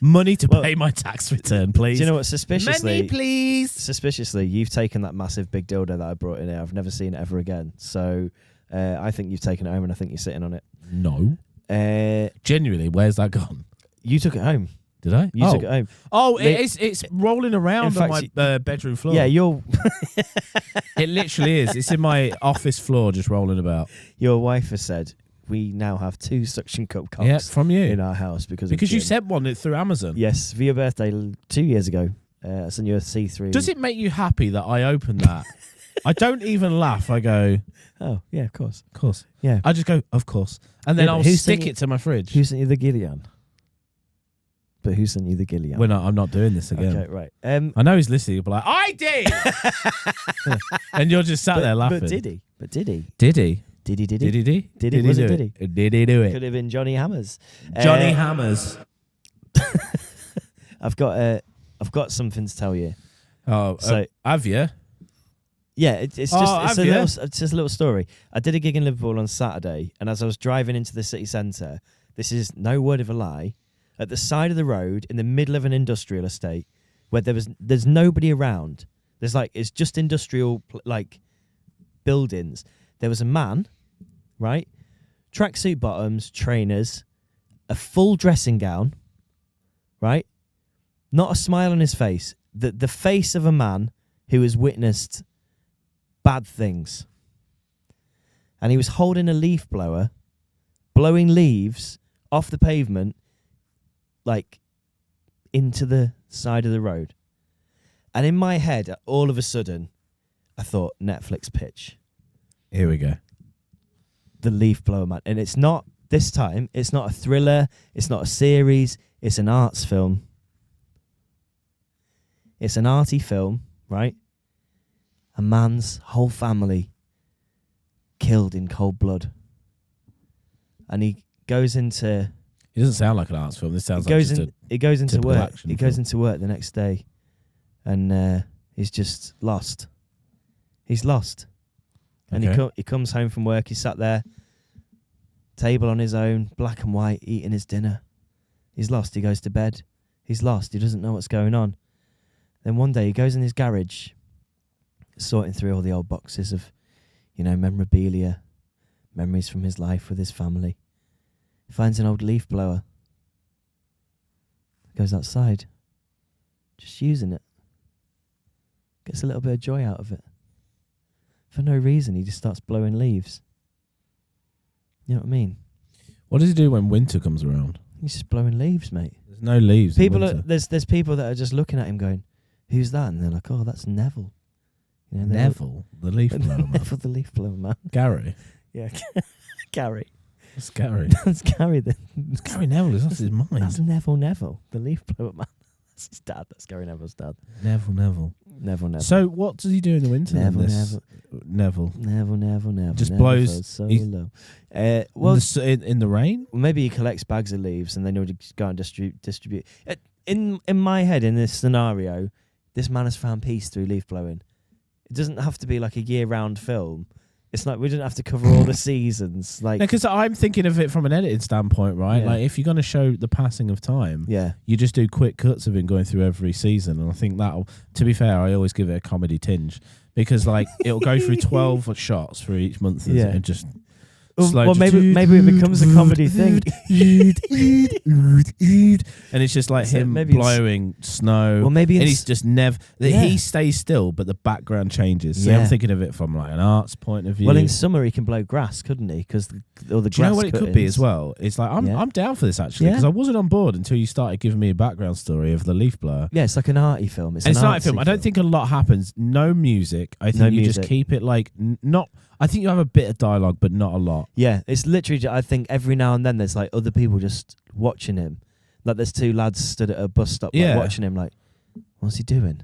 money to Well, pay my tax return, please. Do you know what? Suspiciously, Money, please. suspiciously, you've taken that massive big dildo that I brought in here. I've never seen it ever again. So I think you've taken it home, and I think you're sitting on it. No. Genuinely, where's that gone? You took it home. Did I? You took it home. Oh, it's rolling around In on fact, my bedroom floor. Yeah, It literally is. It's in my office floor, just rolling about. your wife has said we now have 2 suction cup cocks Yeah, from you. in our house because Because you Jim. sent one through Amazon. Yes, for your birthday 2 years ago. I sent you a C3. Does it make you happy that I opened that? I don't even laugh. I go, Oh, yeah, of course. of course. Yeah. I just go, of course. And then Yeah, but I'll who stick sent you- it to my fridge. Who sent you the Gillian? But who sent you the Gillian? I'm not doing this again. Okay, right. I know he's listening. He'll be like, I did! And you're just sat there laughing. But did he? Did he? Did he? Did he? Did he? Was it do did he? Did he do Could it? have been Johnny Hammers. Johnny Hammers. I've got something to tell you. Oh, So- have you? Yeah, it's just have you? it's just a little story. I did a gig in Liverpool on Saturday, and as I was driving into the city centre, this is no word of a lie, at the side of the road in the middle of an industrial estate where there's nobody around. There's it's just industrial buildings. There was a man, right? Tracksuit bottoms, trainers, a full dressing gown, right? Not a smile on his face. The face of a man who has witnessed bad things. And he was holding a leaf blower, blowing leaves off the pavement, into the side of the road. And in my head, all of a sudden, I thought, Netflix pitch. Here we go. The Leaf Blower Man. And it's not, this time, it's not a thriller, it's not a series, it's an arts film. It's an arty film, right? A man's whole family killed in cold blood. And he goes into... It doesn't sound like an arts film. This sounds He goes like in. He goes into typical work. action He goes film. into work the next day, and he's just lost. He's lost, and Okay. he comes home from work. He's sat there, table on his own, black and white, eating his dinner. He's lost. He goes to bed. He's lost. He doesn't know what's going on. Then one day he goes in his garage, sorting through all the old boxes of, memorabilia, memories from his life with his family. He finds an old leaf blower. Goes outside. Just using it. Gets a little bit of joy out of it. For no reason, he just starts blowing leaves. You know what I mean? What does he do when winter comes around? He's just blowing leaves, mate. There's no leaves. in People winter. there's people that are just looking at him going, "Who's that?" And they're like, "Oh, that's Neville." They're Neville, the leaf blower man. Neville the leaf blower man. Gary. Yeah, Gary. It's Gary. That's Gary. It's Gary Neville. It's not his mind. That's Neville, the leaf blower man. That's his dad. That's Gary Neville's dad. Neville. Neville. So what does he do in the winter? then, Neville. Neville. Just Neville blows- goes so he's- low. In the rain? Maybe he collects bags of leaves and then he'll just go and distribute. In my head, in this scenario, this man has found peace through leaf blowing. It doesn't have to be like a year-round film. It's like we didn't have to cover all the seasons. Because I'm thinking of it from an editing standpoint, right? Yeah. Like if you're going to show the passing of time, yeah, you just do quick cuts of him going through every season. And I think that'll, to be fair, I always give it a comedy tinge because it'll go through 12 shots for each month Yeah. and just well, just- maybe it becomes a comedy thing. and it's just like So him maybe it's- blowing snow. Well, maybe and it's- he's just never. Yeah. He stays still, but the background changes. So Yeah. I'm thinking of it from like an arts point of view. Well, in summer he can blow grass, couldn't he? Because all the Do you grass know what it could be cuttings- as well? It's like I'm Yeah. down for this actually Yeah. because I wasn't on board until you started giving me a background story of the leaf blower. Yeah, it's like an arty film. And it's an not a film. artsy I don't think a lot happens. No music. I think No you just music. keep it like not. I think you have a bit of dialogue, but not a lot. Yeah, it's literally. I think every now and then there's like other people just watching him. Like there's two lads stood at a bus stop, Yeah. watching him. Like, what's he doing?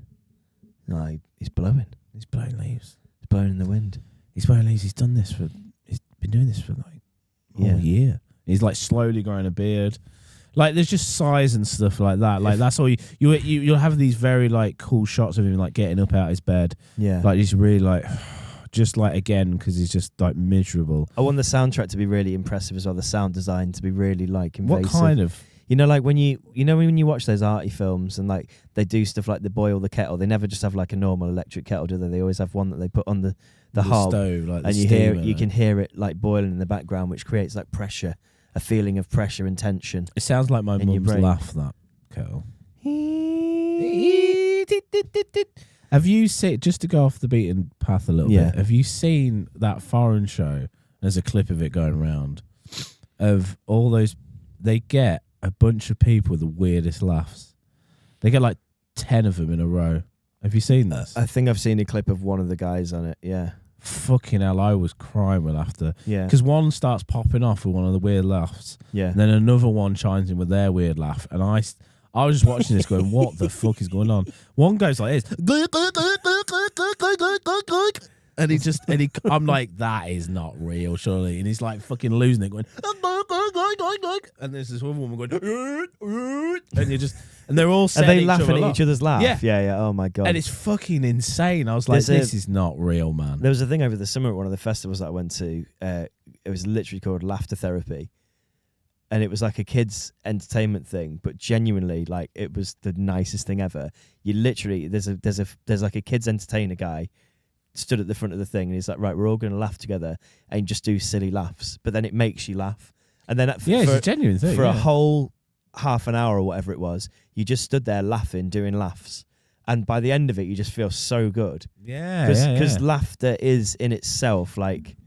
No, he's blowing. He's blowing leaves. He's blowing in the wind. He's blowing leaves. He's done this for. He's been doing this for like a whole year. He's like slowly growing a beard. Like there's just size and stuff like that. Like that's all you'll have these very like cool shots of him like getting up out of his bed. Yeah. Like he's really like. Just like again because he's just like miserable. I want the soundtrack to be really impressive as well. The sound design to be really like invasive. What kind of? Like when you watch those arty films and like they do stuff like they boil the kettle. They never just have like a normal electric kettle, do they? They always have one that they put on the hob, stove, like the and steamer. you can hear it like boiling in the background, which creates like pressure, a feeling of pressure and tension. It sounds like my in your mum's brain. laugh that kettle. Have you seen, just to go off the beaten path a little bit, have you seen that foreign show? There's a clip of it going around of all those, they get a bunch of people with the weirdest laughs. They get like 10 of them in a row. Have you seen this? I think I've seen a clip of one of the guys on it, yeah. Fucking hell, I was crying with laughter. Yeah. Because one starts popping off with one of the weird laughs. Yeah. And then another one chimes in with their weird laugh. And I was just watching this going, what the fuck is going on? One goes like this. And I'm like, that is not real, surely. And he's like fucking losing it, going, and there's this one woman going, and they're all Are they laughing at each other's laugh? Yeah. Yeah. Oh my God. And it's fucking insane. I was like, this is not real, man. There was a thing over the summer at one of the festivals that I went to. It was literally called Laughter Therapy. And it was like a kids' entertainment thing, but genuinely, like, it was the nicest thing ever. You literally, there's like a kids' entertainer guy stood at the front of the thing, and he's like, right, we're all going to laugh together and just do silly laughs. But then it makes you laugh. And then it's a genuine thing. For a whole half an hour or whatever it was, you just stood there laughing, doing laughs. And by the end of it, you just feel so good. Yeah. Because laughter is in itself like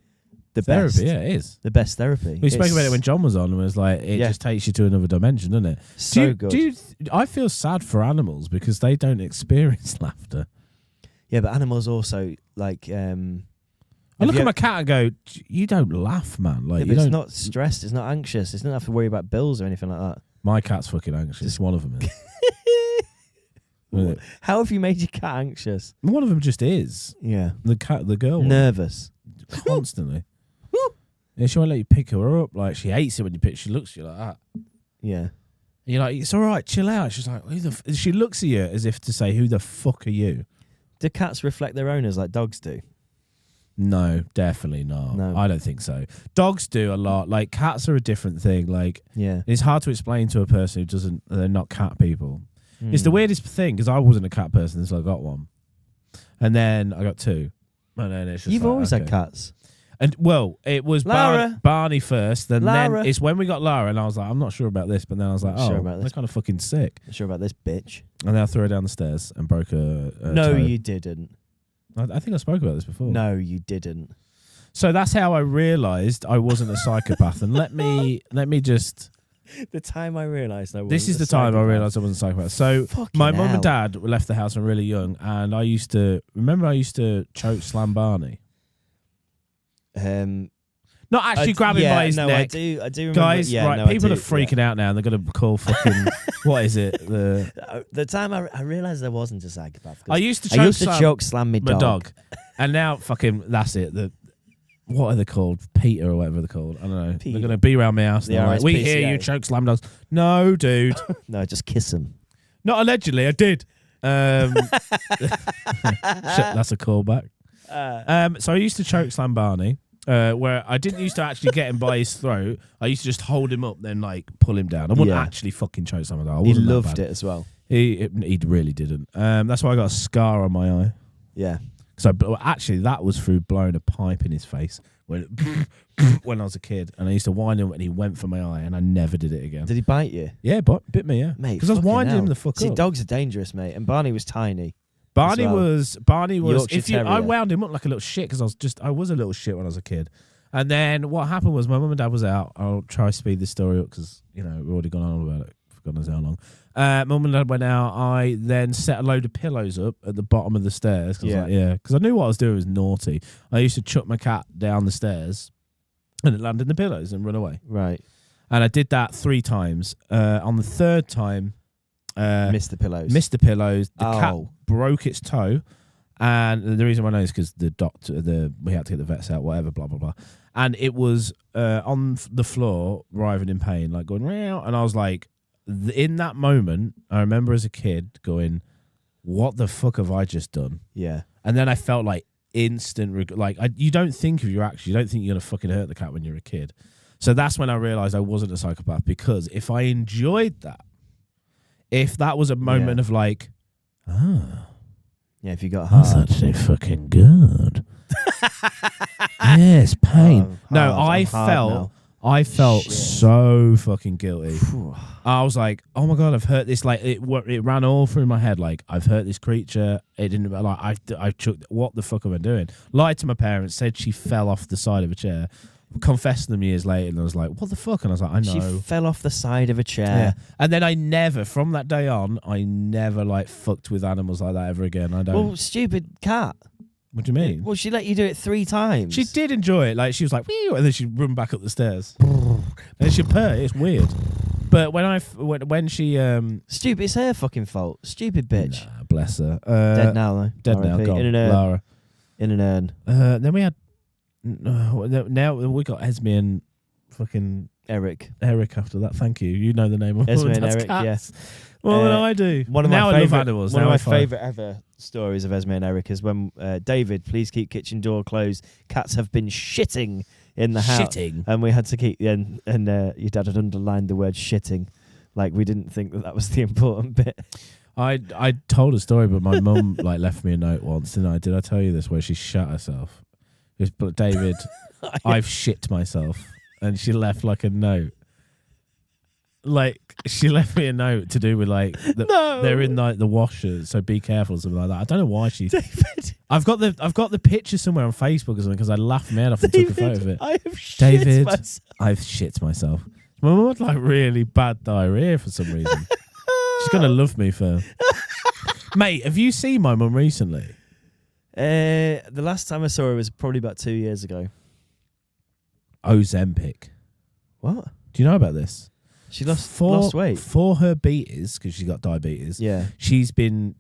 the therapy, best. yeah, it is. The best therapy. We spoke about it when John was on, and it was like, it just takes you to another dimension, doesn't it? So good. I feel sad for animals because they don't experience laughter. Yeah, but animals also, like... I look at my cat and go, you don't laugh, man. Like, it's not stressed, it's not anxious, it doesn't have to worry about bills or anything like that. My cat's fucking anxious. One of them is. How have you made your cat anxious? One of them just is. Yeah. The girl one. Nervous. Constantly. Yeah, she won't let you pick her up. Like, she hates it when you pick. She looks at you like that. Yeah. And you're like, it's all right, chill out. She's like, she looks at you as if to say, who the fuck are you? Do cats reflect their owners like dogs do? No, definitely not. No. I don't think so. Dogs do a lot. Like, cats are a different thing. Like, yeah, it's hard to explain to a person who they're not cat people. It's the weirdest thing because I wasn't a cat person until I got one. And then I got two. And then it's just You've always had cats. And well, it was Barney first, then it's when we got Lara, and I was like, I'm not sure about this, but then I was like, sure about this. That's kind of fucking sick. Not sure about this bitch. And then I threw her down the stairs and broke her No, toe. you didn't. I think I spoke about this before. No, you didn't. So that's how I realised I wasn't a psychopath. And let me just. The time I realised I wasn't. This is the time I realised I wasn't a psychopath. So my mum and dad left the house when really young, and I used to choke slam Barney. Not actually grabbing by his neck. I do remember. Guys, right, people are freaking out. out now, and they're going to call fucking, what is it? The time I realised I wasn't a psychopath. I used to choke slam my dog. And now fucking, that's it. What are they called? Peter or whatever they're called. I don't know. Peter. They're going to be around my house. And like, we RSPCA. hear you choke slam dogs. No, dude. No, just kiss him. Not allegedly, I did. Shit, that's a callback. So I used to choke slam Barney. Where I didn't used to actually get him by his throat. I used to just hold him up, then like pull him down. I wouldn't actually fucking choke someone down. He loved it as well. He really didn't. That's why I got a scar on my eye. Yeah. So actually, that was through blowing a pipe in his face when I was a kid, and I used to wind him, and he went for my eye, and I never did it again. Did he bite you? Yeah, bit me, yeah, mate. Because I was winding him the fuck up. See, dogs are dangerous, mate, and Barney was tiny. Barney was. Yorkshire I wound him up like a little shit because I was a little shit when I was a kid. And then what happened was my mum and dad was out. I'll try to speed this story up because we've already gone on about it for God knows how long. Mum and dad went out. I then set a load of pillows up at the bottom of the stairs. Because I knew what I was doing was naughty. I used to chuck my cat down the stairs, and it landed in the pillows and run away. Right. And I did that 3 times. On the third time. Missed the pillows. The cat broke its toe, and the reason why I know is because we had to get the vets out, whatever, blah blah blah, and it was on the floor, writhing in pain, like going meow, and I was like, in that moment, I remember as a kid going, "What the fuck have I just done?" Yeah, and then I felt like instant you don't think of your actions, you don't think you're gonna fucking hurt the cat when you're a kid, so that's when I realized I wasn't a psychopath, because if I enjoyed that. If that was a moment of like, yeah, if you got hard. That's actually fucking good. Yes, pain. I I felt Shit. so fucking guilty. I was like, oh my God, I've hurt this. Like, it ran all through my head. Like, I've hurt this creature. It didn't, like, I what the fuck am I doing? Lied to my parents, said she fell off the side of a chair. Confessed them years later, and I was like, what the fuck? And I was like, I know. She fell off the side of a chair. Yeah. And then from that day on, I never, like, fucked with animals like that ever again. I don't. Well, stupid cat. What do you mean? Well, she let you do it 3 times. She did enjoy it. Like, she was like, whew, and then she'd run back up the stairs. And she'd purr. It's weird. But when she Stupid. It's her fucking fault. Stupid bitch. Nah, bless her. Dead now though. Dead now. RIP. Gone. In an urn. Lara. In an urn. Then we had. Now we got Esme and fucking Eric. Eric after that. Thank you. You know the name of Esme all and Dad's Eric. cats. Yeah. What do I do? One of now my I love favorite animals. One Now of my I find- favorite ever stories of Esme and Eric is when David, please keep kitchen door closed. Cats have been shitting in the house. Shitting. And we had to keep and your dad had underlined the word shitting, like we didn't think that was the important bit. I told a story, but my mum like left me a note once, didn't I? Did I tell you this? Where she shut herself. It was, David, I've shit myself, and she left like a note. Like she left me a note to do with like they're in like the washer, so be careful or something like that. I don't know why she. David, I've got the picture somewhere on Facebook or something because I laughed my head off and took a photo of it. I have shit David, myself. I've shit myself. My mum had like really bad diarrhea for some reason. She's gonna love me for. Mate, have you seen my mum recently? The last time I saw her was probably about 2 years ago. Ozempic. What? Do you know about this? She lost weight for her beaters because she's got diabetes. Yeah. She's been.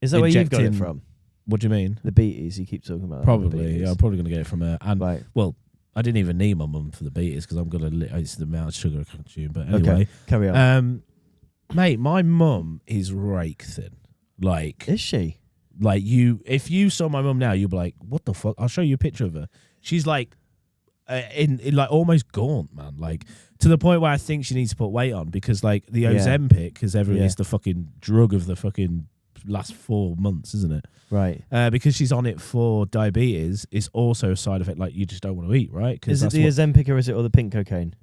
Is that where you've got it injecting- from? What do you mean? The beaties you keep talking about. Probably. Yeah, I'm probably gonna get it from her. And Right. well, I didn't even need my mum for the beaters because I'm gonna. It's the amount of sugar I consume. But anyway, Okay. Carry on. Mate, my mum is rake thin. Like, Is she? like you. If you saw my mum now, you'd be like, "What the fuck?" I'll show you a picture of her. She's like, in like almost gaunt, man. Like to the point where I think she needs to put weight on because like the Yeah. Ozempic, because Yeah. is the fucking drug of the fucking last 4 months, isn't it? Right. Because she's on it for diabetes, it's also a side effect. Like you just don't want to eat, right? Is it the Ozempic or is it all the pink cocaine?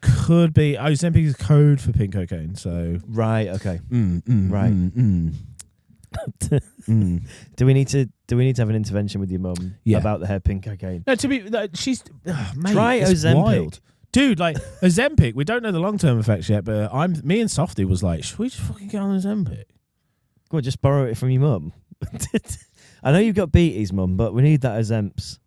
Could be Ozempic is code for pink cocaine. So Right. Okay. right. Do we need to have an intervention with your mum Yeah. about the hair pink cocaine? No, to be she's mate, Try it's Ozempic. wild. Dude, like Ozempic, we don't know the long term effects yet, but me and Softy was like, should we just fucking get on Ozempic? Go on, just borrow it from your mum. I know you've got beaties, mum, but we need that Ozemps.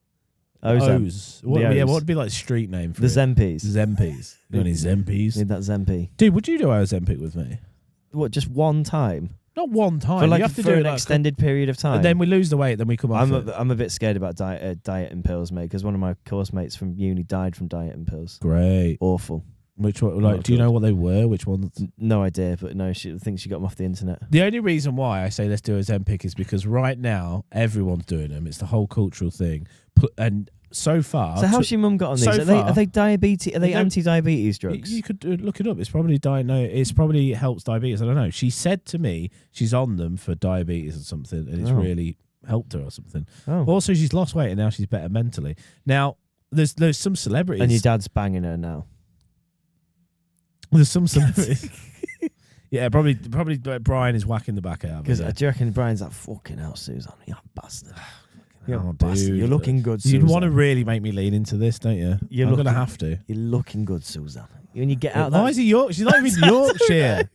O's. What, The yeah, O's. what would be like street name for The it? Zempies. Zempies. You got any Zempies? Need that Zempi. Dude, would you do Ozempic with me? What? Just one time Not one time. for like you have to for do an it like, extended period of time. and then we lose the weight, then we come off it. I'm a bit scared about diet and pills, mate, because one of my course mates from uni died from diet and pills. Great. Awful. Which one? Like, do you know what they were? Which ones? No idea, but no, I think she got them off the internet. The only reason why I say let's do Ozempic is because right now everyone's doing them. It's the whole cultural thing. And so far, So how's your mum got on these? so Are they far- diabetes? Are they No, anti-diabetes drugs? you could look it up. It's probably It's probably helps diabetes. I don't know. She said to me she's on them for diabetes or something, and it's Oh. really helped her or something. Oh. Also, she's lost weight and now she's better mentally. Now, there's some celebrities. And your dad's banging her now. There's some celebrities. Yeah, probably Brian is whacking the back out of Because it. do you reckon Brian's like, fucking hell, Susan, you bastard. You're Oh, a bastard. dude. You're looking good, You'd Susan. want to really make me lean into this, don't you? You're I'm going to looking- have to. You're looking good, Susan. When you get out that... Why is he York? She's not even Yorkshire.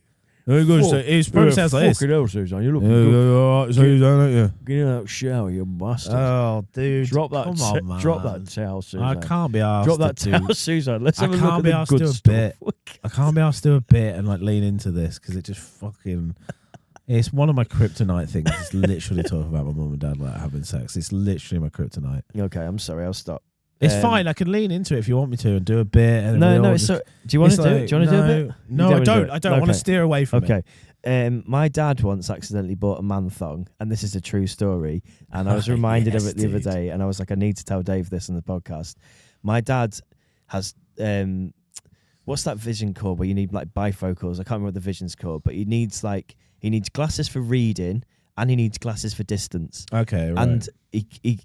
Very good. So it probably sounds like this. Fucking hell, Susan, you're looking Yeah, good. all right, so you don't you? Get in that shower, you bastard. Oh, dude. drop that Come on, man. drop that towel, Susan. I can't be asked. Drop that to towel, do. Susan. Let's I have a can't look be at asked the to good do a stuff. bit. I can't be asked to do a bit and like lean into this because it just fucking. It's one of my kryptonite things. It's literally talking about my mum and dad like having sex. It's literally my kryptonite. Okay, I'm sorry, I'll stop. It's fine. I can lean into it if you want me to and do a bit. And No, we no, all it's just- so... Do you want to it's do like, it? Do you want to do a bit? No, You I wanna do don't. it? I don't. I want to Okay. steer away from it. Okay. My dad once accidentally bought a man thong, and this is a true story. And I was reminded of Yes, it the other dude. day, and I was like, I need to tell Dave this on the podcast. My dad has what's that vision called? Where you need like bifocals. I can't remember what the vision's called, but he needs glasses for reading and he needs glasses for distance. Okay, right. And he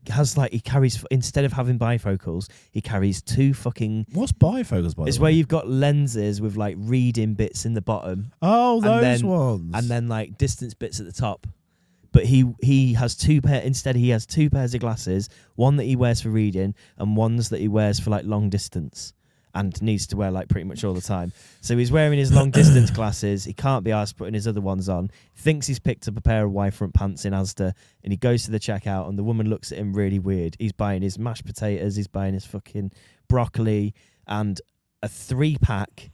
carries, instead of having bifocals, he carries 2 fucking. What's bifocals, by the way? It's where you've got lenses with like reading bits in the bottom. Oh, those ones. And then like distance bits at the top. But he has 2 pair. Instead, he has 2 pairs of glasses. One that he wears for reading, and ones that he wears for like long distance, and needs to wear like pretty much all the time. So he's wearing his long distance glasses. He can't be asked putting his other ones on. Thinks he's picked up a pair of Y front pants in Asda, and he goes to the checkout, and the woman looks at him really weird. He's buying his mashed potatoes. He's buying his fucking broccoli and a 3-pack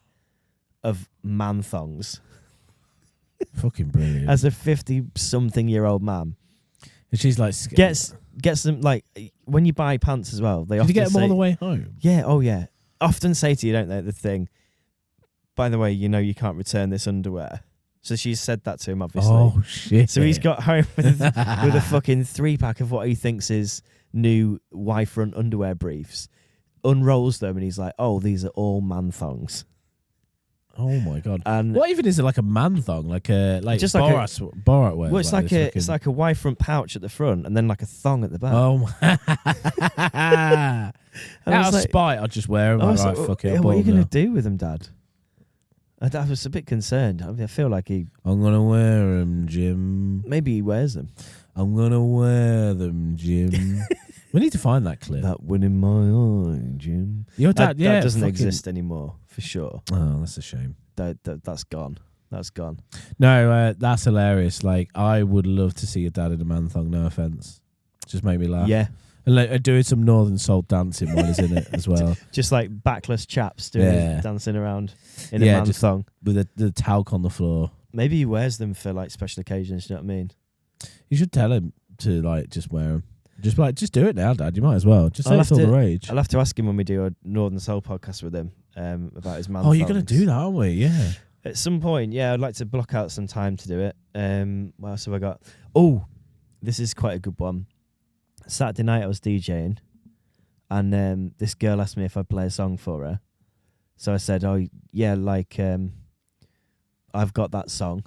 of man thongs. Fucking brilliant. As a 50-something-year-old man. And she's like... Gets them, like, when you buy pants as well, they Did often you get them say, all the way home? Yeah, oh yeah. Often say to you, don't they, the thing, by the way, you know you can't return this underwear. So she's said that to him, obviously. Oh, shit. So he's got home with a fucking 3-pack of what he thinks is new Y-front underwear briefs, unrolls them, and he's like, oh, these are all man thongs. Oh my god! And what even is it, like a man thong, like just Borat wears? Well, it's like a Y front pouch at the front, and then like a thong at the back. Oh my! Out of like, spite, I'll just wear them. I was Right, like, fuck it. what are you going to do with them, Dad? I was a bit concerned. I mean, I feel like I'm gonna wear them, Jim. maybe he wears them. I'm gonna wear them, Jim. We need to find that clip. That one in my eye, Jim. Your dad, that doesn't exist anymore, for sure. Oh, that's a shame. That's gone. That's gone. No, that's hilarious. Like, I would love to see your dad in a man thong. No offense, just make me laugh. Yeah, and like doing some Northern Soul dancing while he's in it as well. just like backless chaps dancing around in a man thong with the talc on the floor. Maybe he wears them for like special occasions. You know what I mean? You should tell him to like just wear them. Just do it now, Dad. You might as well. Just say it's all the rage. I'll have to ask him when we do a Northern Soul podcast with him about his man. Oh, you're gonna do that, aren't we? Yeah. At some point, yeah, I'd like to block out some time to do it. What else have I got? Oh, this is quite a good one. Saturday night I was DJing, and this girl asked me if I'd play a song for her. So I said, "Oh, yeah, like I've got that song.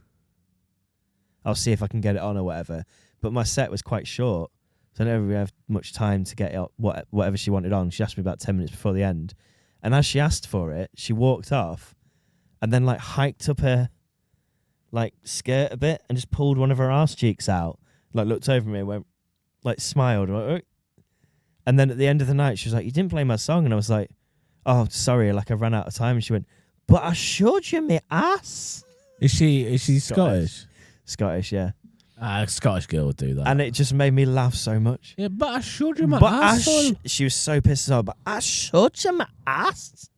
I'll see if I can get it on or whatever." But my set was quite short, so I didn't really have much time to get it, whatever she wanted on. She asked me about 10 minutes before the end, and as she asked for it, she walked off, and then like hiked up her like skirt a bit and just pulled one of her arse cheeks out. Like looked over me and went, like smiled, and, went, oh. And then at the end of the night, she was like, "You didn't play my song," and I was like, "Oh, sorry, like I ran out of time." And she went, "But I showed you my ass." Is she Scottish? Scottish, yeah. A Scottish girl would do that. And it just made me laugh so much. Yeah, but I showed you my ass. She was so pissed off. But I showed you my ass.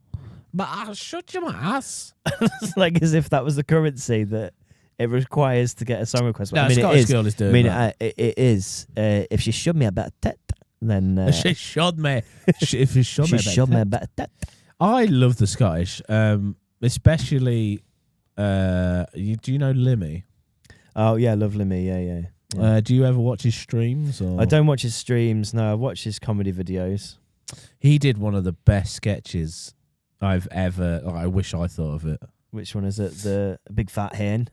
But I showed you my ass. It's like as if that was the currency that it requires to get a song request. No, I mean, Scottish girl is doing that. It is. If she showed me a better tit, then she showed me. If she showed me a better tit. I love the Scottish, especially. Do you know Limmy? Oh yeah, love Limmy. Yeah. Do you ever watch his streams? Or? I don't watch his streams. No, I watch his comedy videos. He did one of the best sketches I've ever. I wish I thought of it. Which one is it? The big fat hen.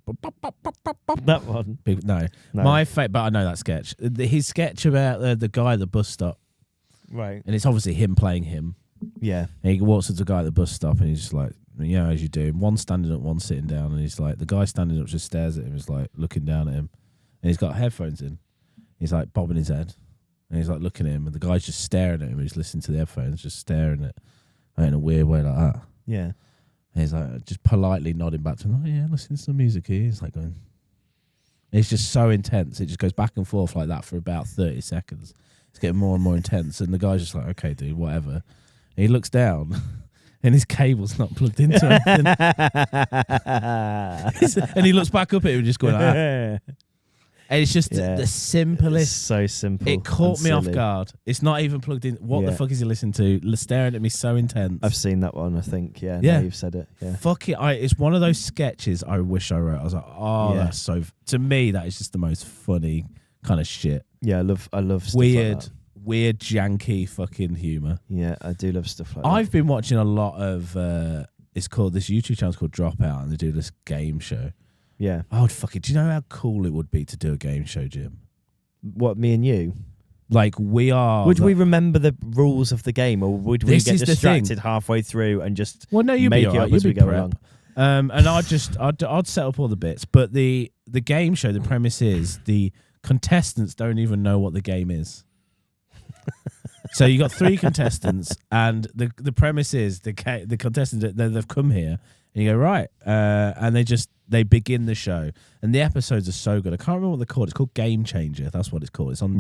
That one. No. My but I know that sketch. His sketch about the guy at the bus stop. Right. And it's obviously him playing him. Yeah. And he walks up to the guy at the bus stop and he's just like, "Yeah, as you do." One standing up, one sitting down, and he's like, the guy standing up just stares at him, is like looking down at him, and he's got headphones in. He's like bobbing his head, and he's like looking at him, and the guy's just staring at him. He's listening to the headphones, just staring at in a weird way like that. Yeah. And he's like just politely nodding back to him, "Oh yeah, listening to some music here." He's like going. It's just so intense. It just goes back and forth like that for about 30 seconds. It's getting more and more intense, and the guy's just like, "Okay, dude, whatever." And he looks down. And his cable's not plugged into anything. And he looks back up at him and just going, "Ah." And it's just the simplest. It's so simple. It caught me off guard. It's not even plugged in. What the fuck is he listening to? Staring at me so intense. I've seen that one, I think. Yeah. Now you've said it. Yeah. Fuck it. It's one of those sketches I wish I wrote. I was like, oh, that's so. To me, that is just the most funny kind of shit. Yeah, I love stuff weird. like that. Weird, janky fucking humour. Yeah, I do love stuff like that. I've been watching a lot of. It's called this YouTube channel called Dropout, and they do this game show. Yeah. I would fucking. Do you know how cool it would be to do a game show, Jim? What, me and you? Like we are. Would we remember the rules of the game, or would we This get is the distracted halfway through and just Well, no, you'd make be it all up right. as You'd we be go prep. along? And I'd set up all the bits, but the game show, the premise is the contestants don't even know what the game is. So you got 3 contestants, and the premise is the contestants they've come here, and you go right, and they begin the show, and the episodes are so good. I can't remember what they're called. It's called Game Changer. That's what it's called. It's on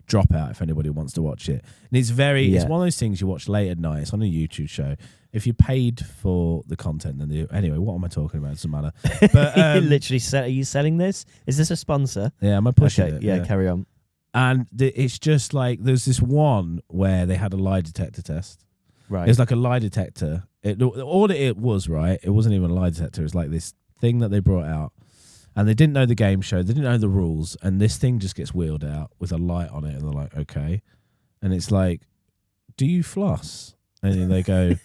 Dropout if anybody wants to watch it. And it's it's one of those things you watch late at night. It's on a YouTube show. If you paid for the content, then anyway, what am I talking about? It doesn't matter. But literally, are you selling this? Is this a sponsor? Yeah, am I pushing Okay, it? yeah, carry on. And it's just like there's this one where they had a lie detector test. Right. It was like a lie detector. All it was, right? It wasn't even a lie detector. It was like this thing that they brought out, and they didn't know the game show. They didn't know the rules, and this thing just gets wheeled out with a light on it, and they're like, okay. And it's like, do you floss? And then they go,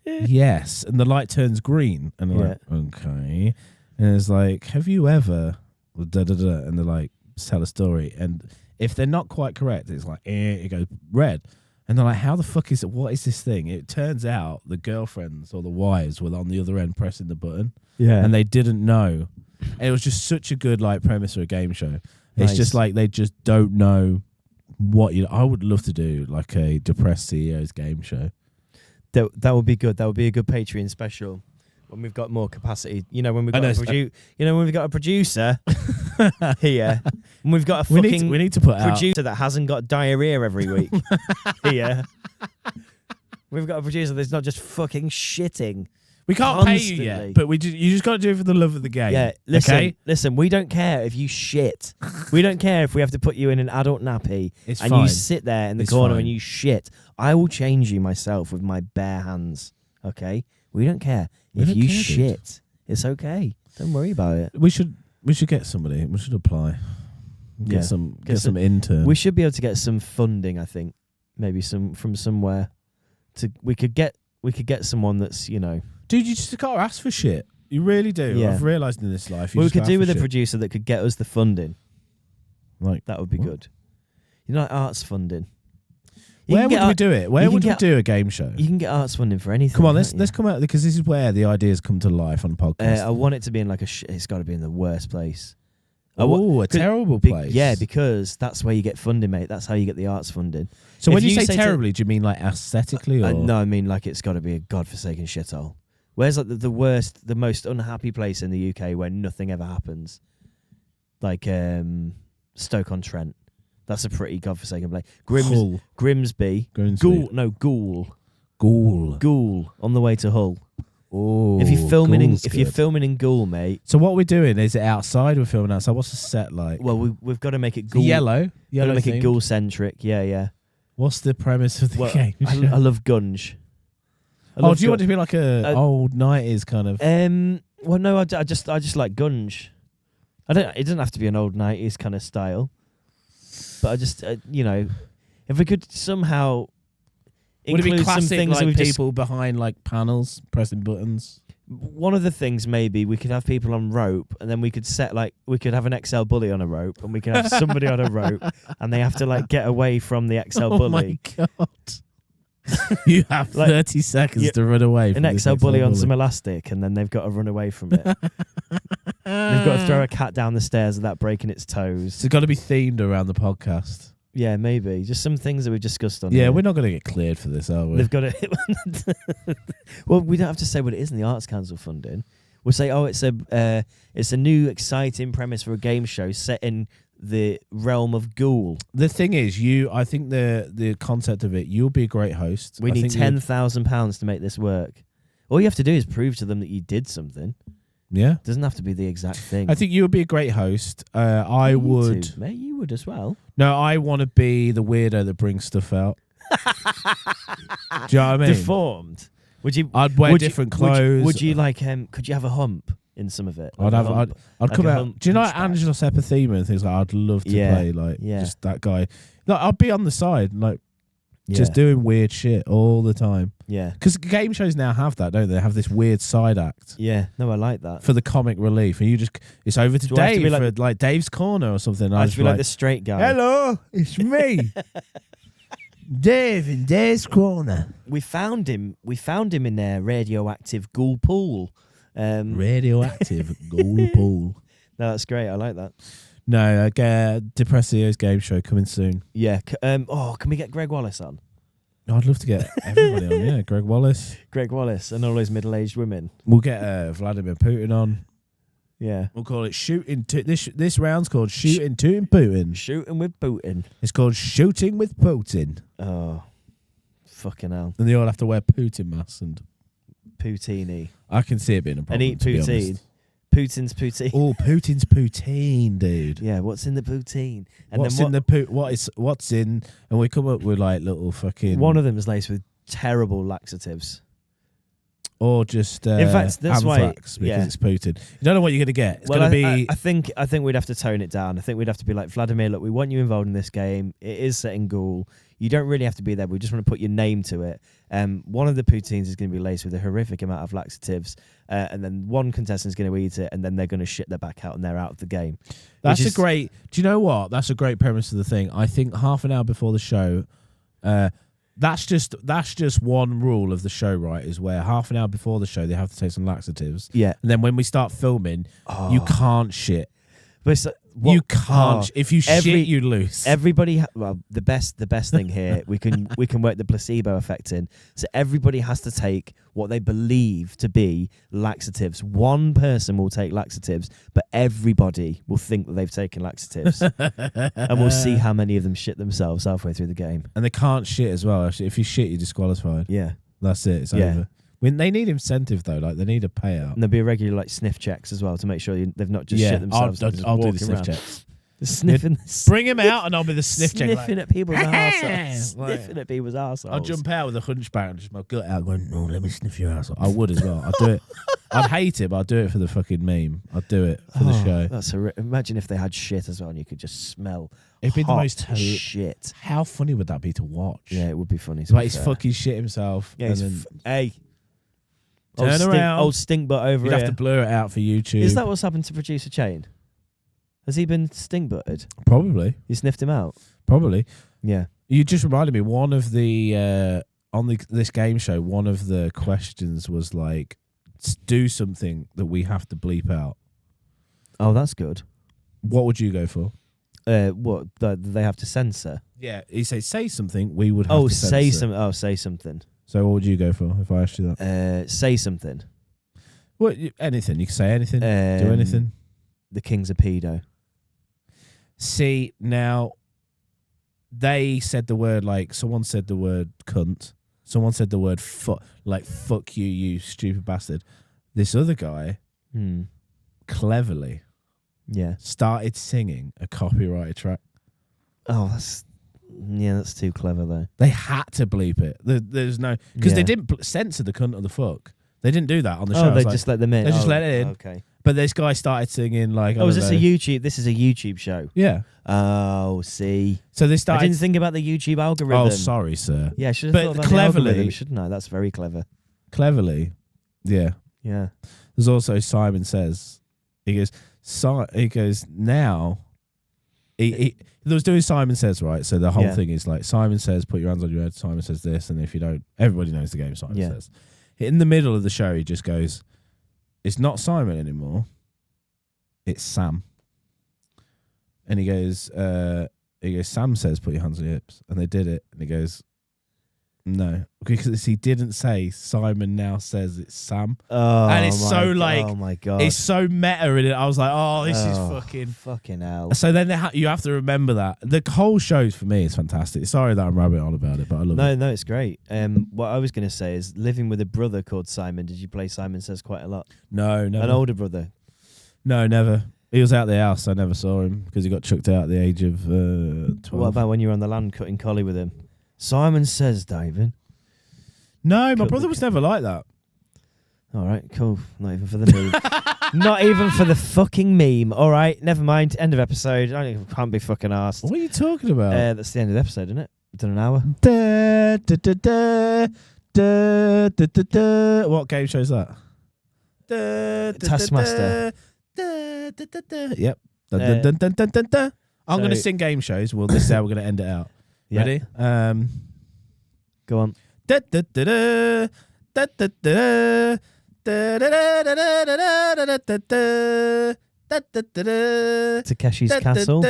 yes. And the light turns green, and they're like, okay. And it's like, have you ever, da da da, and they're like, tell a story. And if they're not quite correct, it's like, it goes red. And they're like, how the fuck is it? What is this thing? It turns out the girlfriends or the wives were on the other end pressing the button. Yeah. And they didn't know. And it was just such a good like premise for a game show. It's just like they just don't know what I would love to do like a depressed CEO's game show. That would be good. That would be a good Patreon special when we've got more capacity. You know, when we've got when we've got a producer here, and we've got a fucking we need to put producer that hasn't got diarrhea every week here. We've got a producer that's not just fucking shitting. We can't constantly. pay you yet, but you just got to do it for the love of the game. Yeah, listen, we don't care if you shit. We don't care if we have to put you in an adult nappy It's and fine. you sit there in the corner and you shit. I will change you myself with my bare hands, okay? We don't care. If you shit, it's okay. Don't worry about it. We should get somebody. We should apply. Get some intern. We should be able to get some funding, I think. Maybe from somewhere. We could get someone that's, you know. Dude, you just gotta ask for shit. You really do. Yeah. I've realised in this life. We could do with a producer that could get us the funding. Like that would be good. You know, like arts funding. Where would we do it? Where would we do a game show? You can get arts funding for anything. Come on, let's come out because this is where the ideas come to life on the podcast. I want it to be in like it's got to be in the worst place. Oh, a terrible place. Yeah, because that's where you get funding, mate. That's how you get the arts funding. So when you say terribly, do you mean like aesthetically or? No, I mean like it's got to be a godforsaken shithole. Where's like the worst, the most unhappy place in the UK where nothing ever happens? Like Stoke-on-Trent. That's a pretty godforsaken place. Grimsby. Goole on the way to Hull. Oh, if you're filming in Goole, mate. So what we're doing is it outside? We're filming outside. What's the set like? Well, we've got to make it Goole. Yellow. Got to make it Goole centric. Yeah. What's the premise of the game? I love gunge. Do you want it to be like a old 90s kind of? Well, no, I just like gunge. It doesn't have to be an old 90s kind of style. But I just, if we could somehow include would it be classic, some things like people behind like panels pressing buttons? One of the things maybe we could have people on rope, and then we could we could have an XL bully on a rope, and we could have somebody on a rope, and they have to like get away from the XL bully. Oh my god! You have 30 seconds to run away from an XL bully on some elastic, and then they've got to run away from it. They've got to throw a cat down the stairs without breaking its toes. It's got to be themed around the podcast. Yeah, maybe. Just some things that we've discussed on here. Yeah, we're not going to get cleared for this, are we? They've got to... Well, we don't have to say what it is in the Arts Council funding. We'll say, it's a new, exciting premise for a game show set in the realm of Ghoul. The thing is, I think the concept of it, you'll be a great host. We need £10,000 to make this work. All you have to do is prove to them that you did something. Yeah. It doesn't have to be the exact thing. I think you would be a great host. I would. Too, mate, you would as well. No, I want to be the weirdo that brings stuff out. Do you know what I mean? Deformed. I'd wear different clothes. Would you like could you have a hump in some of it? Like I'd come out. Do you know like Angelo Sepethema and things like? I'd love to play just that guy. Like I'd be on the side, like just doing weird shit all the time. Yeah. Because game shows now have that, don't they? They have this weird side act. Yeah. No, I like that. For the comic relief, and it's over to Do I have to Dave be like for like Dave's Corner or something. I feel like the straight guy. Hello, it's me, Dave in Dave's Corner. We found him in their radioactive ghoul pool. Radioactive Ghoul Pool. No, that's great. I like that. No, Depressio's game show coming soon. Yeah. Can we get Greg Wallace on? I'd love to get everybody on. Yeah, Greg Wallace. Greg Wallace and all those middle-aged women. We'll get Vladimir Putin on. Yeah. We'll call it shooting. This round's called shooting to Putin. Shooting with Putin. It's called shooting with Putin. Oh, fucking hell. And they all have to wear Putin masks and Poutine. I can see it being a problem. And eat to be poutine. honest. Putin's poutine. Oh, Putin's poutine, dude. Yeah, what's in the poutine? And what's then in the what's in? And we come up with like little fucking. One of them is laced with terrible laxatives. Or just in fact, that's anthrax why, because it's Putin. You don't know what you're going to get. It's well, going to be. I think we'd have to tone it down. I think we'd have to be like, Vladimir, look, we want you involved in this game. It is set in Ghoul. You don't really have to be there. We just want to put your name to it. One of the poutines is going to be laced with a horrific amount of laxatives, and then one contestant is going to eat it, and then they're going to shit their back out, and they're out of the game. That's a great. Do you know what? That's a great premise of the thing. I think half an hour before the show. That's just one rule of the show, right? Is where half an hour before the show they have to take some laxatives. Yeah, and then when we start filming, you can't shit. But it's like, you can't. If you shit, you lose. Everybody. The best thing here we can work the placebo effect in. So everybody has to take what they believe to be laxatives. One person will take laxatives, but everybody will think that they've taken laxatives, and we'll see how many of them shit themselves halfway through the game. And they can't shit as well. Actually, if you shit, you're disqualified. Yeah, that's it. It's over. They need incentive though, like they need a payout. And there'll be a regular like sniff checks as well to make sure they've not just shit themselves. I'll do the sniff checks. Sniffing. Bring him out and I'll be the sniff check. Sniffing at people's arseholes. Sniffing at people's arseholes. I'll jump out with a hunchback and just my gut out going, no, let me sniff your arsehole. I would as well. I'd do it. I'd hate it, but I'd do it for the fucking meme. I'd do it for the show. That's imagine if they had shit as well and you could just smell. It'd be the most shit. How funny would that be to watch? Yeah, it would be funny. Like he's fucking shit himself. Yeah, hey. Turn around. Old stink butt over You'd here. have to blur it out for YouTube. Is that what's happened to producer Chain? Has he been stink butted? Probably. You sniffed him out? Probably. Yeah. You just reminded me, one of the, this game show, one of the questions was like, do something that we have to bleep out. Oh, that's good. What would you go for? What? They have to censor? Yeah. He said, say something, we would have to censor. Say something. So what would you go for if I asked you that? Say something. What? Anything. You can say anything. Do anything. The king's a pedo. See, now, they said the word, like, someone said the word cunt. Someone said the word fuck you, you stupid bastard. This other guy, cleverly, started singing a copyrighted track. Oh, that's too clever, though. They had to bleep it. There's no... Because they didn't censor the cunt or the fuck. They didn't do that on the show. Oh, they just let them in. They just let it in. Okay. But this guy started singing like... Oh, is this a YouTube? This is a YouTube show. Yeah. Oh, see. So they started... I didn't think about the YouTube algorithm. Oh, sorry, sir. Yeah, I should have thought about the algorithm, shouldn't I? That's very clever. Cleverly. Yeah. Yeah. There's also Simon Says. He goes, now... He was doing Simon Says, right? So the whole thing is like, Simon says, put your hands on your head. Simon says this. And if you don't... Everybody knows the game Simon Says. In the middle of the show, he just goes... It's not Simon anymore. It's Sam. And he goes, Sam says, put your hands on your hips. And they did it. And he goes, no. Because he didn't say Simon now says it's Sam. Oh, and it's so like, oh my God. It's so meta in it. I was like, oh, this is fucking hell. So then you have to remember that. The whole show for me is fantastic. Sorry that I'm rabbiting on about it, but I love it. No, it's great. What I was going to say is living with a brother called Simon. Did you play Simon Says quite a lot? No, never. An older brother? No, never. He was out the house. I never saw him because he got chucked out at the age of 12. What about when you were on the land cutting collie with him? Simon Says, David. No, my brother was never like that. All right, cool. Not even for the meme. Not even for the fucking meme. All right, never mind. End of episode. I can't be fucking arsed. What are you talking about? That's the end of the episode, isn't it? Done an hour. Da, da, da, da, da, da, da, da. What game show is that? Da, da, Taskmaster. Da, da, da, da. Yep. Dun, dun, dun, dun, dun, dun, dun. I'm going to sing game shows. Well, this is how we're going to end it out. Yeah. Ready? Go on. Da, da, da, da, da, da, da, da, da, da, da, da, da, da, da, da. Takeshi's Castle.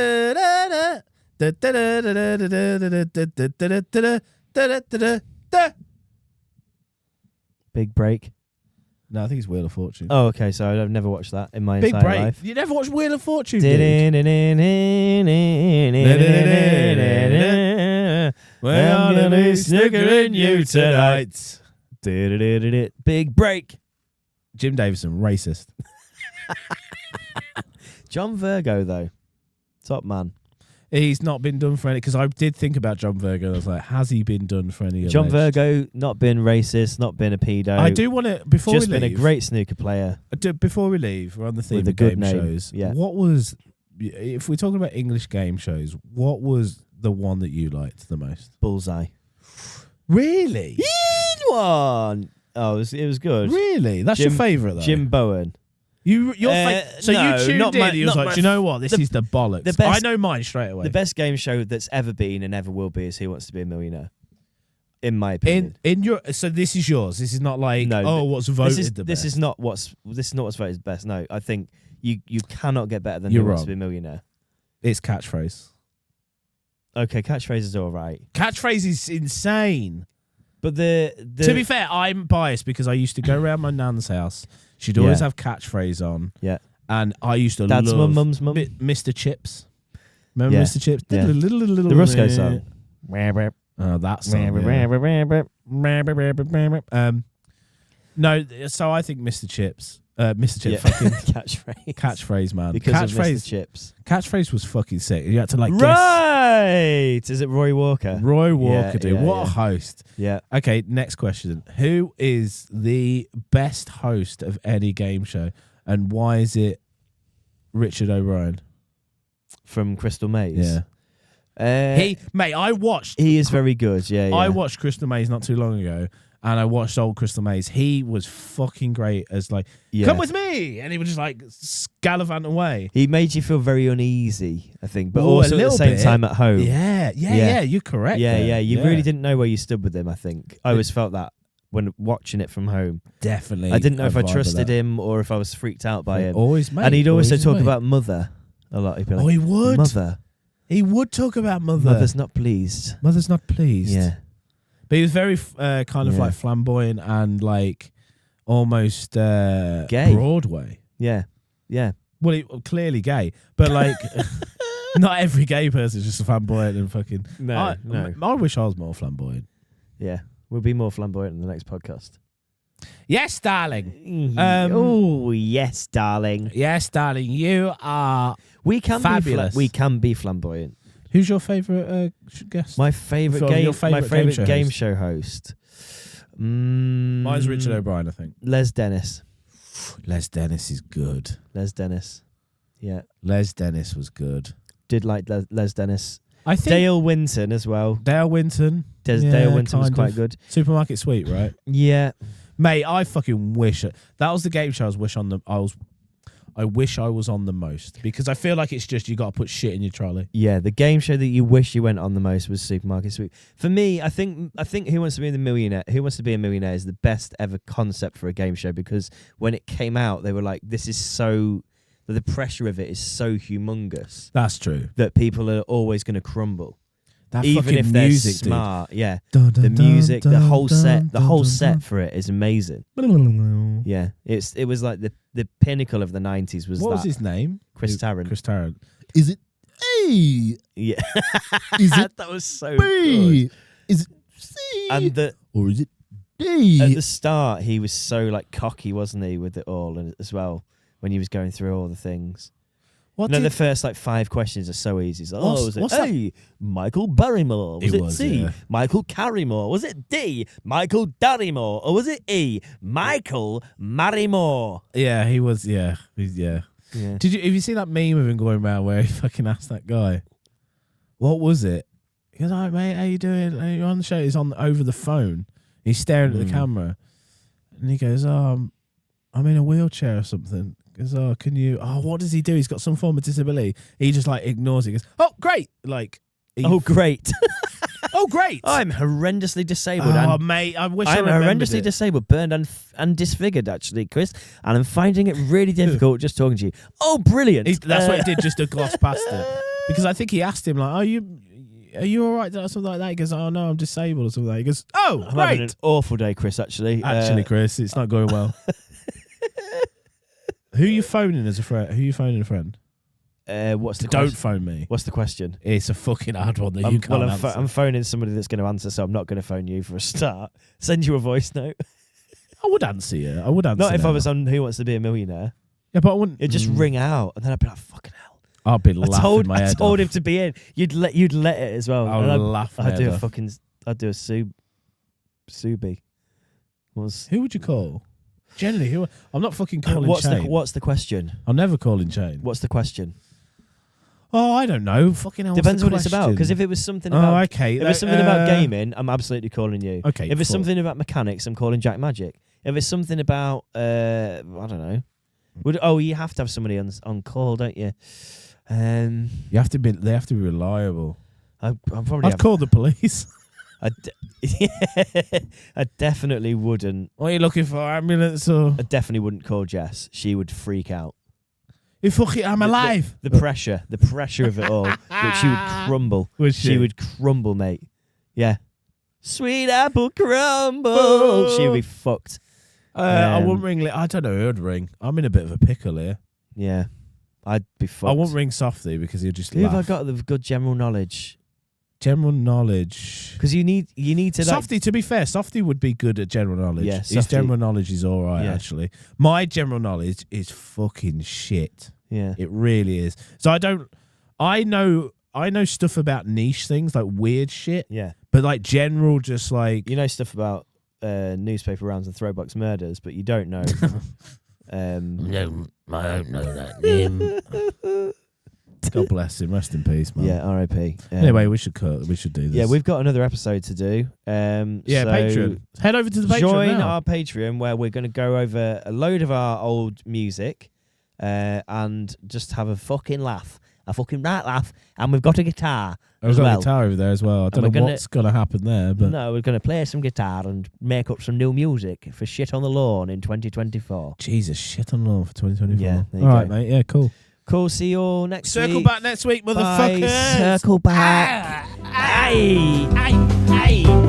Big Break. No, I think it's Wheel of Fortune. Oh, okay. So I've never watched that in my Big entire Break. life. You never watched Wheel of Fortune, dude? Well, I'm gonna be snookering you tonight. Big Break. Jim Davison, racist. John Virgo, though. Top man. He's not been done for any, because I did think about John Virgo. I was like, has he been done for any? John alleged? Virgo, not been racist, not been a pedo. I do want to, before just we leave. been a great snooker player. Before we leave, we're on the theme With a of good game name, shows. yeah. What was, if we're talking about English game shows, what was the one that you liked the most? Bullseye. Really? One. Oh, it was good. Really? That's your favourite, though? Jim Bowen. So no, you tuned not in my- and you was not like, my- do you know what? This is the bollocks. the best- I know mine straight away. The best game show that's ever been and ever will be is Who Wants to Be a Millionaire. In my opinion. in your, so this is yours. This is not like, No, what's voted this is the this best. is not what's voted best. No, I think you cannot get better than You're Who Wants to wrong. Be a Millionaire. It's catchphrase. Okay, catchphrase is all right, Catchphrase is insane. but the To be fair, I'm biased because I used to go around my nan's house. She'd always have catchphrase on. Yeah. And I used to Dad's love mum's mum. Mr. Chips. Remember Yeah. Mr. Chips? Yeah. The The Rusco song. Oh, that song. Yeah. No, so I think Mr. Chips. Mr. Chips, fucking catchphrase. catchphrase, man. Because of Mr. Chips. Catchphrase was fucking sick. You had to like guess. Right. Is it Roy Walker? Roy Walker, Yeah, dude. yeah, What a yeah. host. Yeah. Okay, next question. Who is the best host of any game show, and why is it Richard O'Brien? From Crystal Maze. Yeah. I watched. He is very good. Yeah. I watched Crystal Maze not too long ago, and I watched old Crystal Maze. He was fucking great as like, come with me, and he would just like gallivant away. He made you feel very uneasy, I think, but Ooh, also a at the little same bit. time at home. Yeah. You're correct. Yeah, there. yeah. You really didn't know where you stood with him, I think. I always felt that when watching it from home. Definitely. I didn't know a if I vibe of trusted that. him or if I was freaked out by him. Always, mate. And he'd also always, talk mate. about mother a lot. He'd be like, Oh, he would. Mother. He would talk about mother. Mother's not pleased. Mother's not pleased. Yeah. But he was very kind of Yeah. like flamboyant and like almost Gay. Broadway. Yeah. Yeah. Well, clearly gay, but like not every gay person is just flamboyant and fucking. No, I wish I was more flamboyant. Yeah. We'll be more flamboyant in the next podcast. Yes, darling. Oh, yes, darling. Yes, darling. You are. We can Fabulous. we can be flamboyant. Who's your favourite guest? My favorite Your game, favourite my favorite game game show show host. Mine's Richard O'Brien, I think. Les Dennis. Les Dennis is good. Les Dennis. Yeah, Les Dennis was good. did like Les Dennis. I think Dale Winton as well. Dale Winton. Dale Winton was kind quite of. good. Supermarket Sweep, right? Yeah, Mate, I fucking wish that was the game show I wish I was on the most, because I feel like it's just you got to put shit in your trolley. yeah. The game show that you wish you went on the most was Supermarket Sweep. For me, I think Who Wants to Be a Millionaire is the best ever concept for a game show, because when it came out, they were like, this is so. The pressure of it is so humongous That's true. that people are always going to crumble. That Even fucking if they're music, smart, yeah. Dun, The dun, music, dun, the whole dun, set, the dun, whole dun, set for it is amazing. dun. Yeah, it was like the pinnacle of the 90s. What was his name? Chris Tarrant. Chris Tarrant. Is it A? Yeah, Is it that was so B? good. Is it C? And or is it D? at the start, he was so like cocky, wasn't he, with it all, and as well when he was going through all the things. What No, did- the first like 5 questions are so easy. It's like, was it what's that? A, Michael Barrymore? Was It it was, C, yeah. Michael Carrymore? Was it D, Michael Darrymore? Or was it E, Michael Marrymore? Yeah, he was. Yeah, yeah. Yeah. Have you seen that meme of him going around where he fucking asked that guy, what was it? He goes, all right, mate, how you doing? Are you on the show? He's on over the phone. He's staring at the camera. And he goes, I'm in a wheelchair or something. He goes, can you... Oh, what does he do? He's got some form of disability. He just, like, ignores it. He goes, oh, great. Like... Oh, great. Oh, great. I'm horrendously disabled. Oh, mate, I wish I I'm remembered horrendously it. disabled, burned and disfigured, actually, Chris. And I'm finding it really difficult just talking to you. Oh, brilliant. That's what he did, just to gloss past it. Because I think he asked him, like, are you all right? Or something like that. He goes, oh, no, I'm disabled or something like that. He goes, oh, I'm great. having an awful day, Chris, actually. Actually, Chris, it's not going well. Who are you phoning as a friend? Who are you phoning a friend? What's the Don't question? phone me. What's the question? It's a fucking hard one that you can't answer. I'm phoning somebody that's going to answer, so I'm not going to phone you for a start. Send you a voice note. I would answer you. I would answer. Not if now. I was on Who Wants to Be a Millionaire. Yeah, but I wouldn't. It'd just ring out, and then I'd be like, fucking hell. I'd be laughing my head I told off. him to be in. You'd let it as well. I would laugh my I'd do head a off. fucking... I'd do a Subi. Who would you call? Generally, who? I'm not fucking calling Shane. What's the question? I'm never calling Shane. What's the question? Oh, I don't know. Fucking hell. Depends what's what the it's about. Because if it was something about... Oh, okay. If it's something about gaming, I'm absolutely calling you. Okay, If it's cool. something about mechanics, I'm calling Jack Magic. If it's something about... I don't know. You have to have somebody on call, don't you? You have to be. They have to be reliable. I'd probably... I'd call the police. I definitely wouldn't. What are you looking for? Ambulance or? I definitely wouldn't call Jess. She would freak out. You fucking, I'm alive. The pressure of it all. Which she would crumble. Would She she? would crumble, mate. Yeah. Sweet apple crumble. She would be fucked. I wouldn't ring. I don't know who I'd ring. I'm in a bit of a pickle here. Yeah. I'd be fucked. I won't ring Softy because he'll just Who laugh. have I got with good general knowledge? General knowledge. Because you need to... Softy, to be fair, Softy would be good at general knowledge. Yeah, His Softy- general knowledge is all right, Yeah. actually. My general knowledge is fucking shit. Yeah. It really is. So I know stuff about niche things, like weird shit, Yeah. but like general, just like... You know stuff about newspaper rounds and throwbox murders, but you don't know... No, I don't know that name. God bless him. Rest in peace, man. Yeah, R.I.P. Anyway, we should do this. Yeah, we've got another episode to do. Yeah, so Patreon. Head over to the Patreon join now. our Patreon where we're going to go over a load of our old music and just have a fucking laugh. A fucking right laugh. And we've got a guitar I've as got well. a guitar over there as well. I don't know what's going to happen there, but No, we're going to play some guitar and make up some new music for Shit on the Lawn in 2024. Jesus, shit on law for 2024. Yeah, there you all right, go. mate. Yeah, cool. Cool, see you all next week. Circle back next week, motherfuckers. Bye. Circle back. Aye. Aye. Aye.